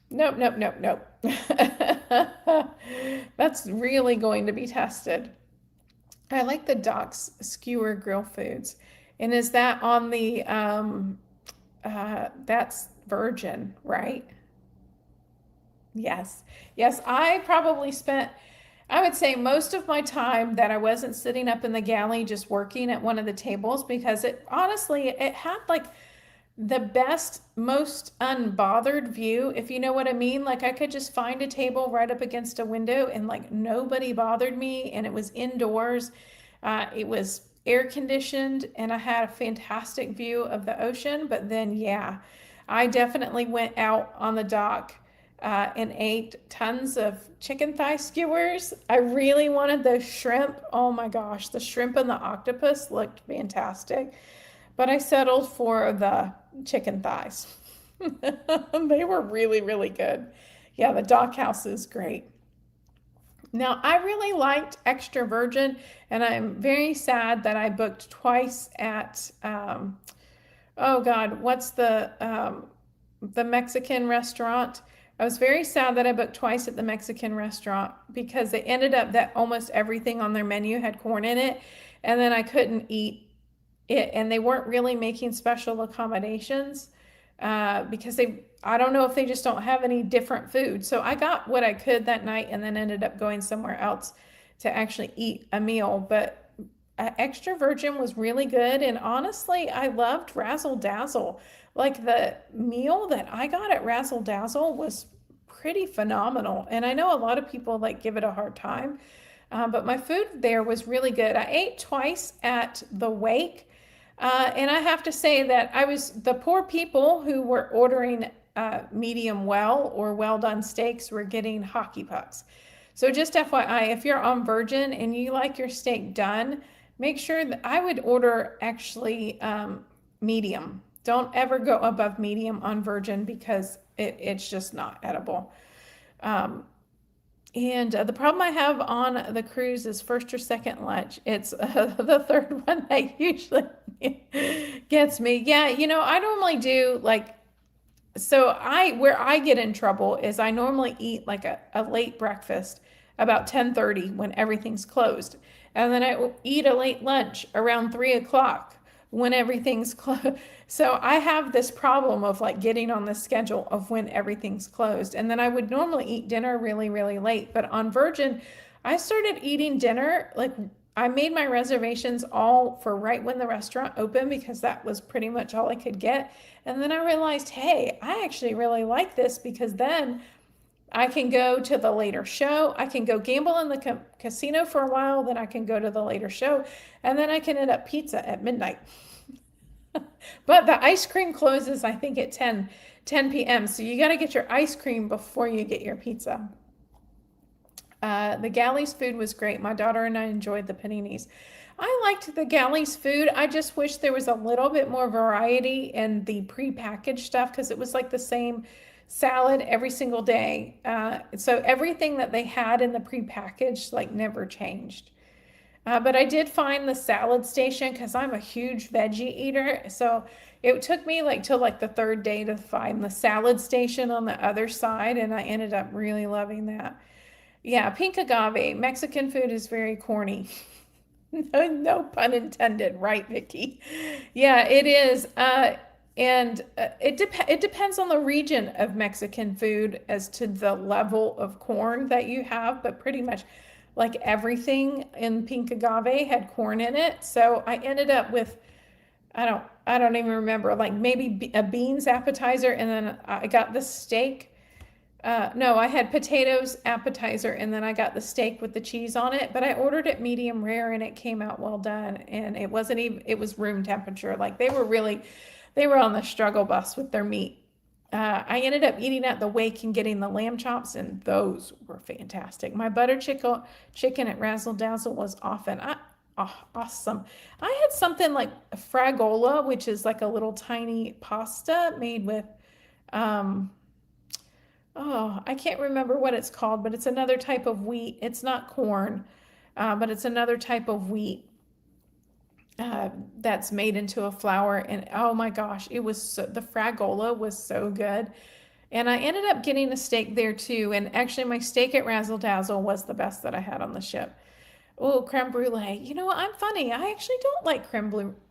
Nope, nope, nope, nope. That's really going to be tested. I like the Doc's Skewer Grill Foods. And is that on the, that's Virgin, right? Yes. Yes, I probably spent, I would say most of my time that I wasn't sitting up in the galley just working at one of the tables, because it honestly, it had like the best, most unbothered view, if you know what I mean. Like I could just find a table right up against a window and like nobody bothered me, and it was indoors. It was air conditioned and I had a fantastic view of the ocean. But then, yeah, I definitely went out on the dock and ate tons of chicken thigh skewers. I really wanted those shrimp. Oh my gosh, the shrimp and the octopus looked fantastic. But I settled for the chicken thighs. They were really, really good. Yeah, the dock house is great. Now, I really liked Extra Virgin, and I'm very sad that I booked twice at, oh God, what's the Mexican restaurant? I was very sad that I booked twice at the Mexican restaurant because it ended up that almost everything on their menu had corn in it, and then I couldn't eat it, and they weren't really making special accommodations because I don't know if they just don't have any different food. So I got what I could that night and then ended up going somewhere else to actually eat a meal. But Extra Virgin was really good, and honestly, I loved Razzle Dazzle. Like the meal that I got at Razzle Dazzle was pretty phenomenal, and I know a lot of people like give it a hard time, but my food there was really good. I ate twice at the Wake, and I have to say that the poor people who were ordering medium well or well done steaks were getting hockey pucks. So just FYI, if you're on Virgin and you like your steak done, make sure that I would order actually medium. Don't ever go above medium on Virgin because it's just not edible. And the problem I have on the cruise is first or second lunch. It's the third one that usually gets me. Yeah, I normally do like So where I get in trouble is I normally eat like a late breakfast about 10:30 when everything's closed. And then I eat a late lunch around 3 o'clock when everything's closed. So I have this problem of like getting on the schedule of when everything's closed. And then I would normally eat dinner really, really late. But on Virgin, I started eating dinner like I made my reservations all for right when the restaurant opened because that was pretty much all I could get. And then I realized, hey, I actually really like this because then I can go to the later show. I can go gamble in the casino for a while, then I can go to the later show, and then I can hit up pizza at midnight. But the ice cream closes, I think, at 10 p.m. So you got to get your ice cream before you get your pizza. The Galley's food was great. My daughter and I enjoyed the paninis. I liked the Galley's food. I just wish there was a little bit more variety in the prepackaged stuff because it was like the same salad every single day. So everything that they had in the prepackaged like never changed. But I did find the salad station because I'm a huge veggie eater. So it took me like till like the third day to find the salad station on the other side, and I ended up really loving that. Yeah, pink agave. Mexican food is very corny. No, no pun intended, right, Vicky? Yeah, it is. And it depends on the region of Mexican food as to the level of corn that you have, but pretty much like everything in pink agave had corn in it. So I ended up with I don't even remember, like maybe a beans appetizer, and then I got the steak. No, I had potatoes appetizer, and then I got the steak with the cheese on it, but I ordered it medium rare and it came out well done, and it wasn't even, it was room temperature. Like they were on the struggle bus with their meat. I ended up eating at the wake and getting the lamb chops, and those were fantastic. My butter chicken at Razzle Dazzle was awesome. I had something like fragola, which is like a little tiny pasta made with um, oh, I can't remember what it's called, but it's another type of wheat. It's not corn, but it's another type of wheat that's made into a flour. And oh my gosh, the fragola was so good. And I ended up getting a steak there too. And actually, my steak at Razzle Dazzle was the best that I had on the ship. Oh, creme brulee. You know what? I'm funny. I actually don't like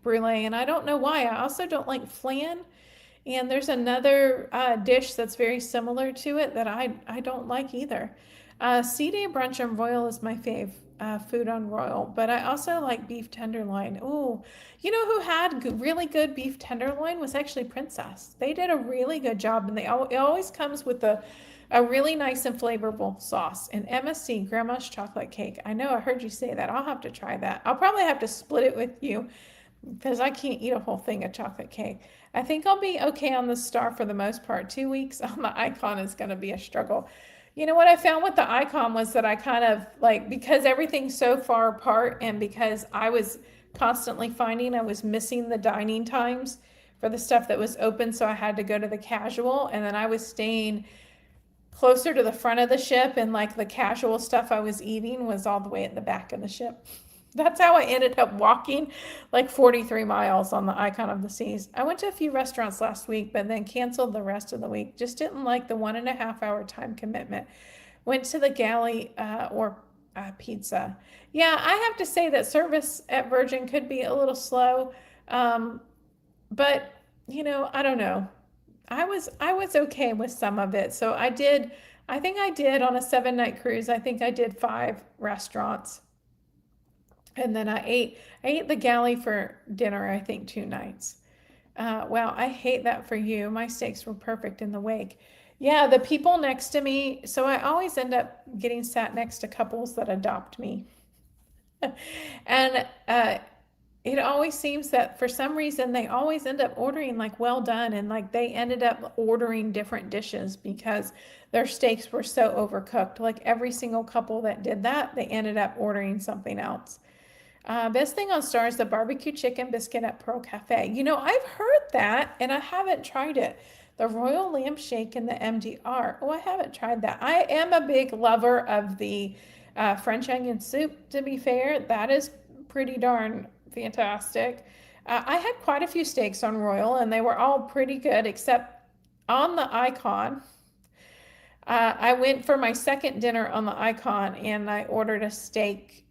brulee, and I don't know why. I also don't like flan. And there's another dish that's very similar to it that I don't like either. Sea day brunch on Royal is my fave food on Royal, but I also like beef tenderloin. Oh, you know who had really good beef tenderloin was actually Princess. They did a really good job, and it always comes with a really nice and flavorful sauce. And MSC, Grandma's Chocolate Cake. I know I heard you say that. I'll have to try that. I'll probably have to split it with you because I can't eat a whole thing of chocolate cake. I think I'll be okay on the Star for the most part. 2 weeks on the Icon is going to be a struggle. You know what I found with the Icon was that I kind of like, because everything's so far apart and because I was constantly finding I was missing the dining times for the stuff that was open, so I had to go to the casual, and then I was staying closer to the front of the ship, and like the casual stuff I was eating was all the way at the back of the ship. That's how I ended up walking like 43 miles on the Icon of the Seas. I went to a few restaurants last week, but then canceled the rest of the week. Just didn't like the 1.5 hour time commitment. Went to the galley or pizza. Yeah, I have to say that service at Virgin could be a little slow, but I don't know. I was okay with some of it. So I think I did on a 7 night cruise. I think I did 5 restaurants. And then I ate the galley for dinner, I think 2 nights. Wow, I hate that for you. My steaks were perfect in the wake. Yeah, the people next to me, so I always end up getting sat next to couples that adopt me. And it always seems that for some reason they always end up ordering like well done, and like they ended up ordering different dishes because their steaks were so overcooked. Like every single couple that did that, they ended up ordering something else. Best thing on Star is the barbecue chicken biscuit at Pearl Cafe. I've heard that and I haven't tried it. The Royal Lamb Shake and the MDR. Oh, I haven't tried that. I am a big lover of the French onion soup, to be fair. That is pretty darn fantastic. I had quite a few steaks on Royal and they were all pretty good except on the Icon, I went for my second dinner on the Icon and I ordered a steak,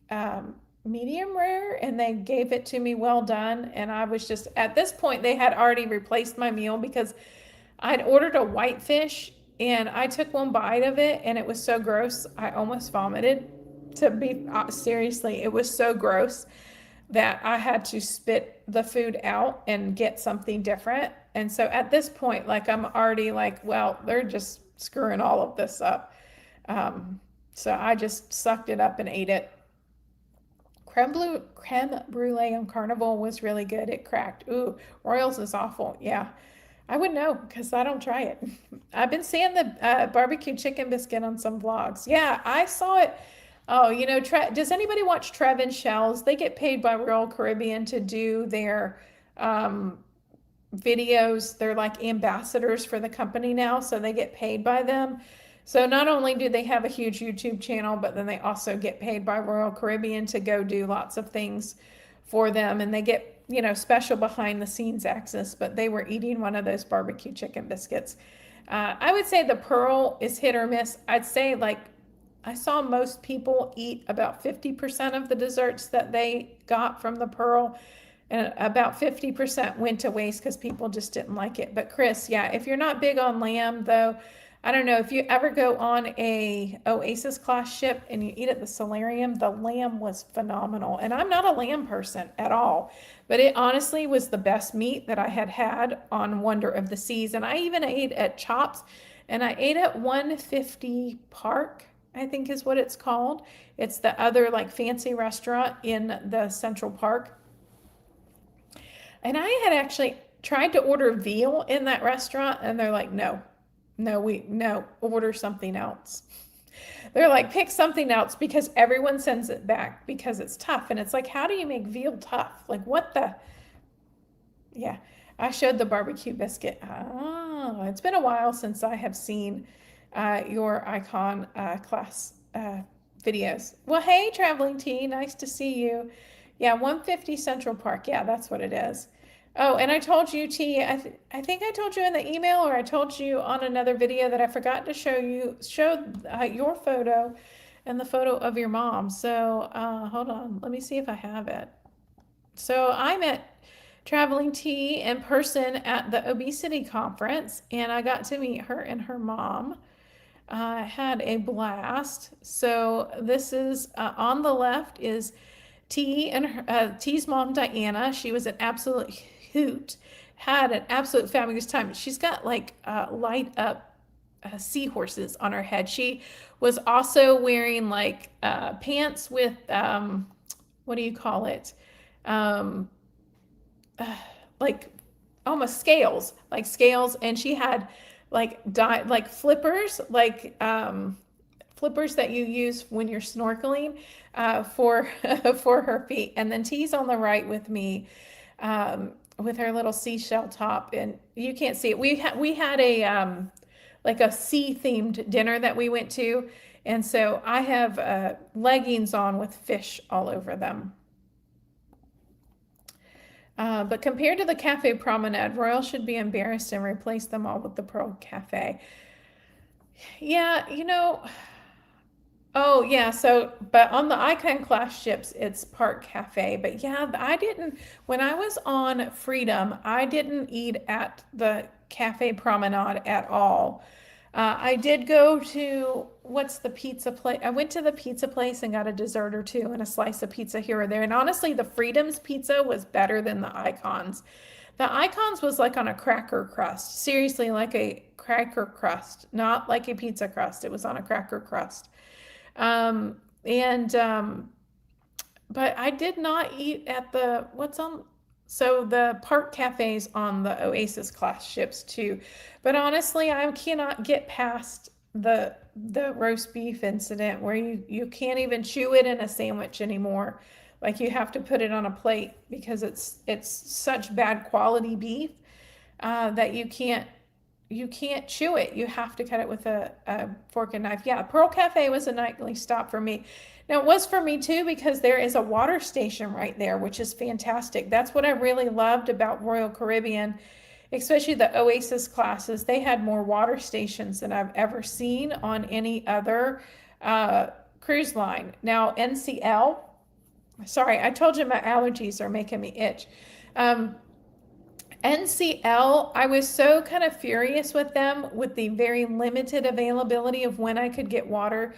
medium rare, and they gave it to me well done. And I was just, at this point, they had already replaced my meal because I'd ordered a whitefish and I took one bite of it and it was so gross, I almost vomited. To be seriously, it was so gross that I had to spit the food out and get something different. And so at this point, like I'm already like, well, they're just screwing all of this up. Um, so I just sucked it up and ate it. Creme brulee on Carnival was really good. It cracked. Ooh, Royals is awful. Yeah, I would know because I don't try it. I've been seeing the barbecue chicken biscuit on some vlogs. Yeah, I saw it. Oh, does anybody watch Trev and Shells? They get paid by Royal Caribbean to do their um, videos. They're like ambassadors for the company now, so they get paid by them. So not only do they have a huge YouTube channel, but then they also get paid by Royal Caribbean to go do lots of things for them, and they get, special behind the scenes access. But they were eating one of those barbecue chicken biscuits. I would say the Pearl is hit or miss. I'd say like I saw most people eat about 50% of the desserts that they got from the Pearl, and about 50% went to waste because people just didn't like it. But Chris, yeah, if you're not big on lamb, though, I don't know if you ever go on a Oasis class ship and you eat at the solarium, the lamb was phenomenal. And I'm not a lamb person at all, but it honestly was the best meat that I had had on Wonder of the Seas. And I even ate at Chops, and I ate at 150 Park, I think is what it's called. It's the other like fancy restaurant in the Central Park. And I had actually tried to order veal in that restaurant, and they're like, no, order something else. They're like, pick something else because everyone sends it back because it's tough. And it's like, how do you make veal tough? Like, what the? Yeah, I showed the barbecue biscuit. Oh, it's been a while since I have seen your Icon class videos. Well, hey, Traveling Tea, nice to see you. Yeah, 150 Central Park. Yeah, that's what it is. Oh, and I told you, T, I think I told you in the email, or I told you on another video, that I forgot to show your photo and the photo of your mom. So hold on, let me see if I have it. So I met Traveling Tea in person at the obesity conference, and I got to meet her and her mom. I had a blast. So this is on the left is T and T's mom, Diana. She was an absolute hoot, had an absolute fabulous time. She's got like light up seahorses on her head. She was also wearing like pants with what do you call it? Um, like almost scales, and she had like flippers, flippers that you use when you're snorkeling for for her feet. And then T's on the right with me, with her little seashell top, and you can't see it. We had a like a sea themed dinner that we went to, and so I have leggings on with fish all over them. But compared to the Cafe Promenade, Royal should be embarrassed and replace them all with the Pearl Cafe. Yeah, oh yeah, so but on the Icon class ships, it's Park Cafe. But yeah, when I was on Freedom, I didn't eat at the Cafe Promenade at all. I did go to, what's the pizza place? I went to the pizza place and got a dessert or two and a slice of pizza here or there. And honestly, the Freedom's pizza was better than the Icons. The Icons was like on a cracker crust. Seriously, like a cracker crust, not like a pizza crust. It was on a cracker crust. And but I did not eat at so the Park Cafes on the Oasis class ships too. But honestly, I cannot get past the roast beef incident where you can't even chew it in a sandwich anymore. Like you have to put it on a plate because it's such bad quality beef that you can't chew it. You have to cut it with a fork and knife. Yeah, Pearl Cafe was a nightly stop for me. Now, it was for me too because there is a water station right there, which is fantastic. That's what I really loved about Royal Caribbean especially the Oasis classes, they had more water stations than I've ever seen on any other cruise line. Now, NCL, sorry, I told you my allergies are making me itch. Um, NCL, I was so kind of furious with them with the very limited availability of when I could get water.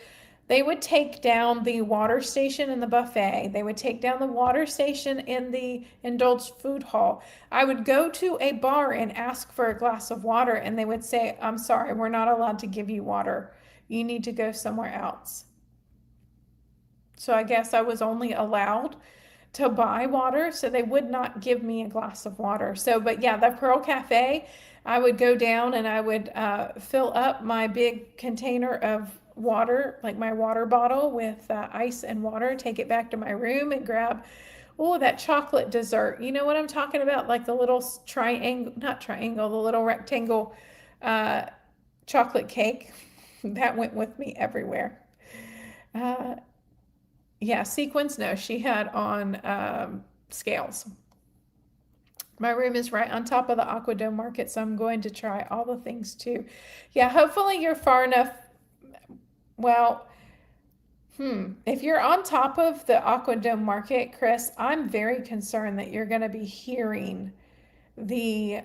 They would take down the water station in the buffet. They would take down the water station in the indulged food hall. I would go to a bar and ask for a glass of water, and they would say, I'm sorry, we're not allowed to give you water. You need to go somewhere else. So I guess I was only allowed to buy water, so they would not give me a glass of water. So, but yeah, the Pearl Cafe, I would go down and I would fill up my big container of water, like my water bottle with ice and water, take it back to my room and grab, oh, that chocolate dessert. You know what I'm talking about? Like the little triangle, not triangle, the little rectangle uh, chocolate cake. That went with me everywhere. Uh, yeah, sequins, no, she had on scales. My room is right on top of the Aquadome Market, so I'm going to try all the things too. Yeah, hopefully you're far enough. Well, if you're on top of the Aquadome Market, Chris, I'm very concerned that you're going to be hearing the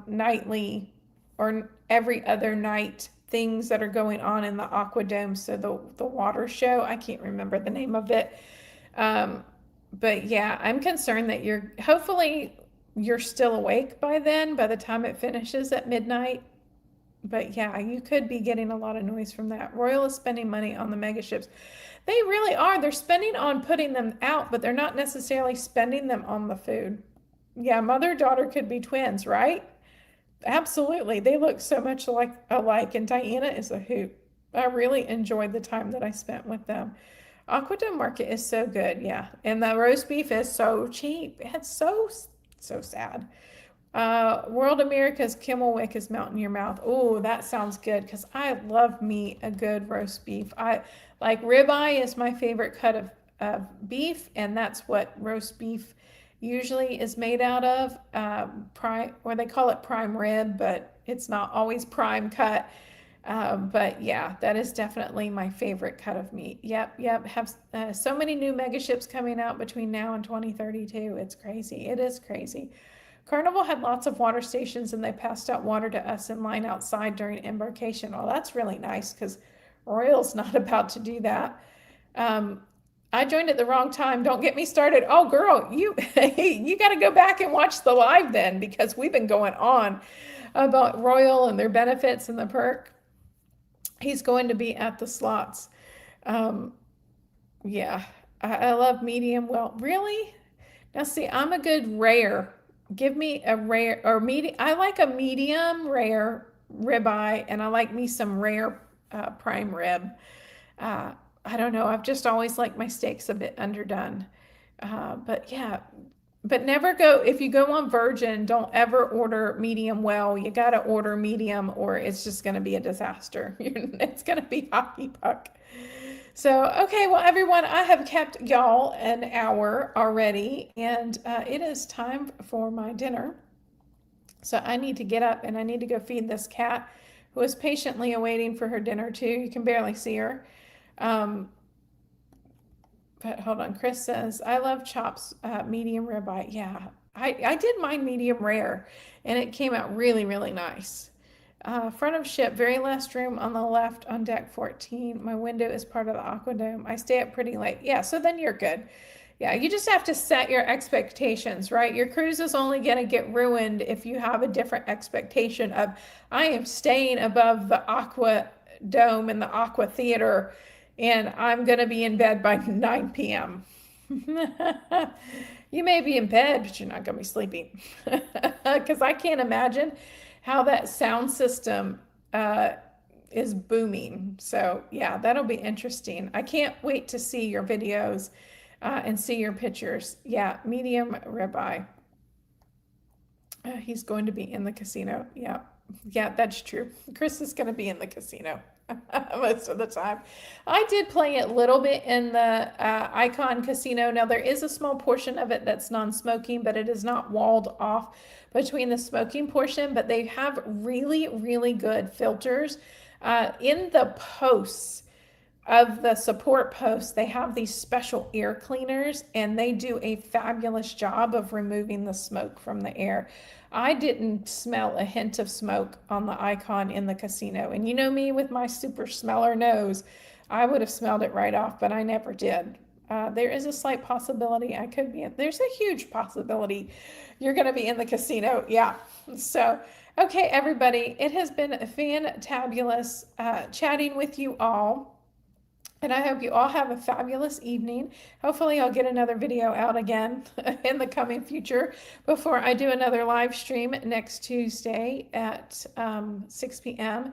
nightly or every other night things that are going on in the Aquadome. So the water show, I can't remember the name of it. But yeah, I'm concerned that hopefully you're still awake by then, by the time it finishes at midnight. But yeah, you could be getting a lot of noise from that. Royal is spending money on the mega ships. They really are. They're spending on putting them out, but they're not necessarily spending them on the food. Yeah, mother-daughter could be twins, right? Absolutely. They look so much alike, and Diana is a hoot. I really enjoyed the time that I spent with them. Aquadome Market is so good, yeah. And the roast beef is so cheap. It's so sad. World America's Kimmelwick is melt in your mouth. Oh, that sounds good because I love me a good roast beef. I like ribeye is my favorite cut of beef, and that's what roast beef usually is made out of. Prime, or they call it prime rib, but it's not always prime cut. But yeah, that is definitely my favorite cut of meat. Yep. Have so many new mega ships coming out between now and 2032. It's crazy. It is crazy. Carnival had lots of water stations and they passed out water to us in line outside during embarkation. Well, that's really nice because Royal's not about to do that. I joined at the wrong time. Don't get me started. Oh, girl, you you got to go back and watch the live then because we've been going on about Royal and their benefits and the perk. He's going to be at the slots. Yeah, I love medium well. Really? Now, see, I'm a good rare. Give me a rare or medium. I like a medium rare ribeye, and I like me some rare prime rib. I don't know. I've just always liked my steaks a bit underdone. But yeah, but never go, if you go on Virgin, don't ever order medium well. You got to order medium or it's just going to be a disaster. It's going to be hockey puck. So, okay, well, everyone, I have kept y'all an hour already, and it is time for my dinner. So I need to get up and I need to go feed this cat who is patiently awaiting for her dinner too. You can barely see her. But hold on, Chris says, I love chops, medium ribeye. Yeah, I did mine medium rare, and it came out really, really nice. Front of ship, very last room on the left on deck 14. My window is part of the Aquadome. I stay up pretty late. Yeah, so then you're good. Yeah, you just have to set your expectations, right? Your cruise is only going to get ruined if you have a different expectation of, I am staying above the Aqua Dome and the Aqua Theater, and I'm going to be in bed by 9 p.m. You may be in bed, but you're not going to be sleeping. Because I can't imagine how that sound system is booming. So yeah, that'll be interesting. I can't wait to see your videos and see your pictures. Yeah, medium ribeye. He's going to be in the casino. Yeah, that's true. Chris is going to be in the casino. most of the time. I did play it a little bit in the Icon Casino. Now, there is a small portion of it that's non-smoking, but it is not walled off between the smoking portion. But they have really, really good filters in the posts of the support posts. They have these special air cleaners, and they do a fabulous job of removing the smoke from the air. I didn't smell a hint of smoke on the Icon in the casino. And you know me with my super smeller nose, I would have smelled it right off, but I never did. There is a slight possibility I could be there's a huge possibility you're going to be in the casino. Yeah. So, okay, everybody, it has been fantabulous chatting with you all. And I hope you all have a fabulous evening. Hopefully I'll get another video out again in the coming future before I do another live stream next Tuesday at 6 p.m.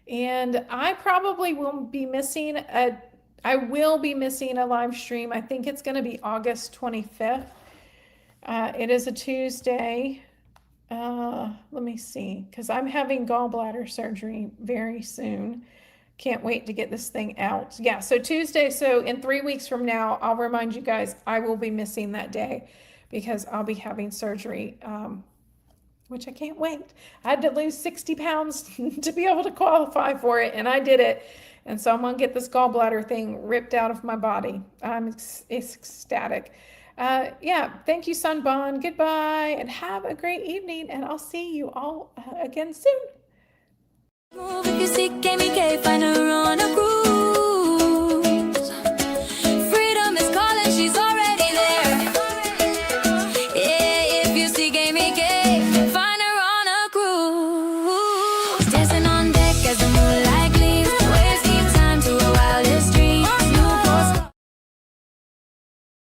And I probably will be missing a live stream. I think it's going to be August 25th. It is a Tuesday. Let me see, because I'm having gallbladder surgery very soon. Can't wait to get this thing out. Yeah, so Tuesday, so in 3 weeks from now, I'll remind you guys I will be missing that day because I'll be having surgery, which I can't wait. I had to lose 60 pounds to be able to qualify for it, and I did it. And so I'm going to get this gallbladder thing ripped out of my body. I'm ecstatic. Yeah, thank you, Sunbon. Goodbye, and have a great evening, and I'll see you all again soon. Move if you seek Amy find her on a cruise. Freedom is calling, she's already there. Yeah, if you seek Amy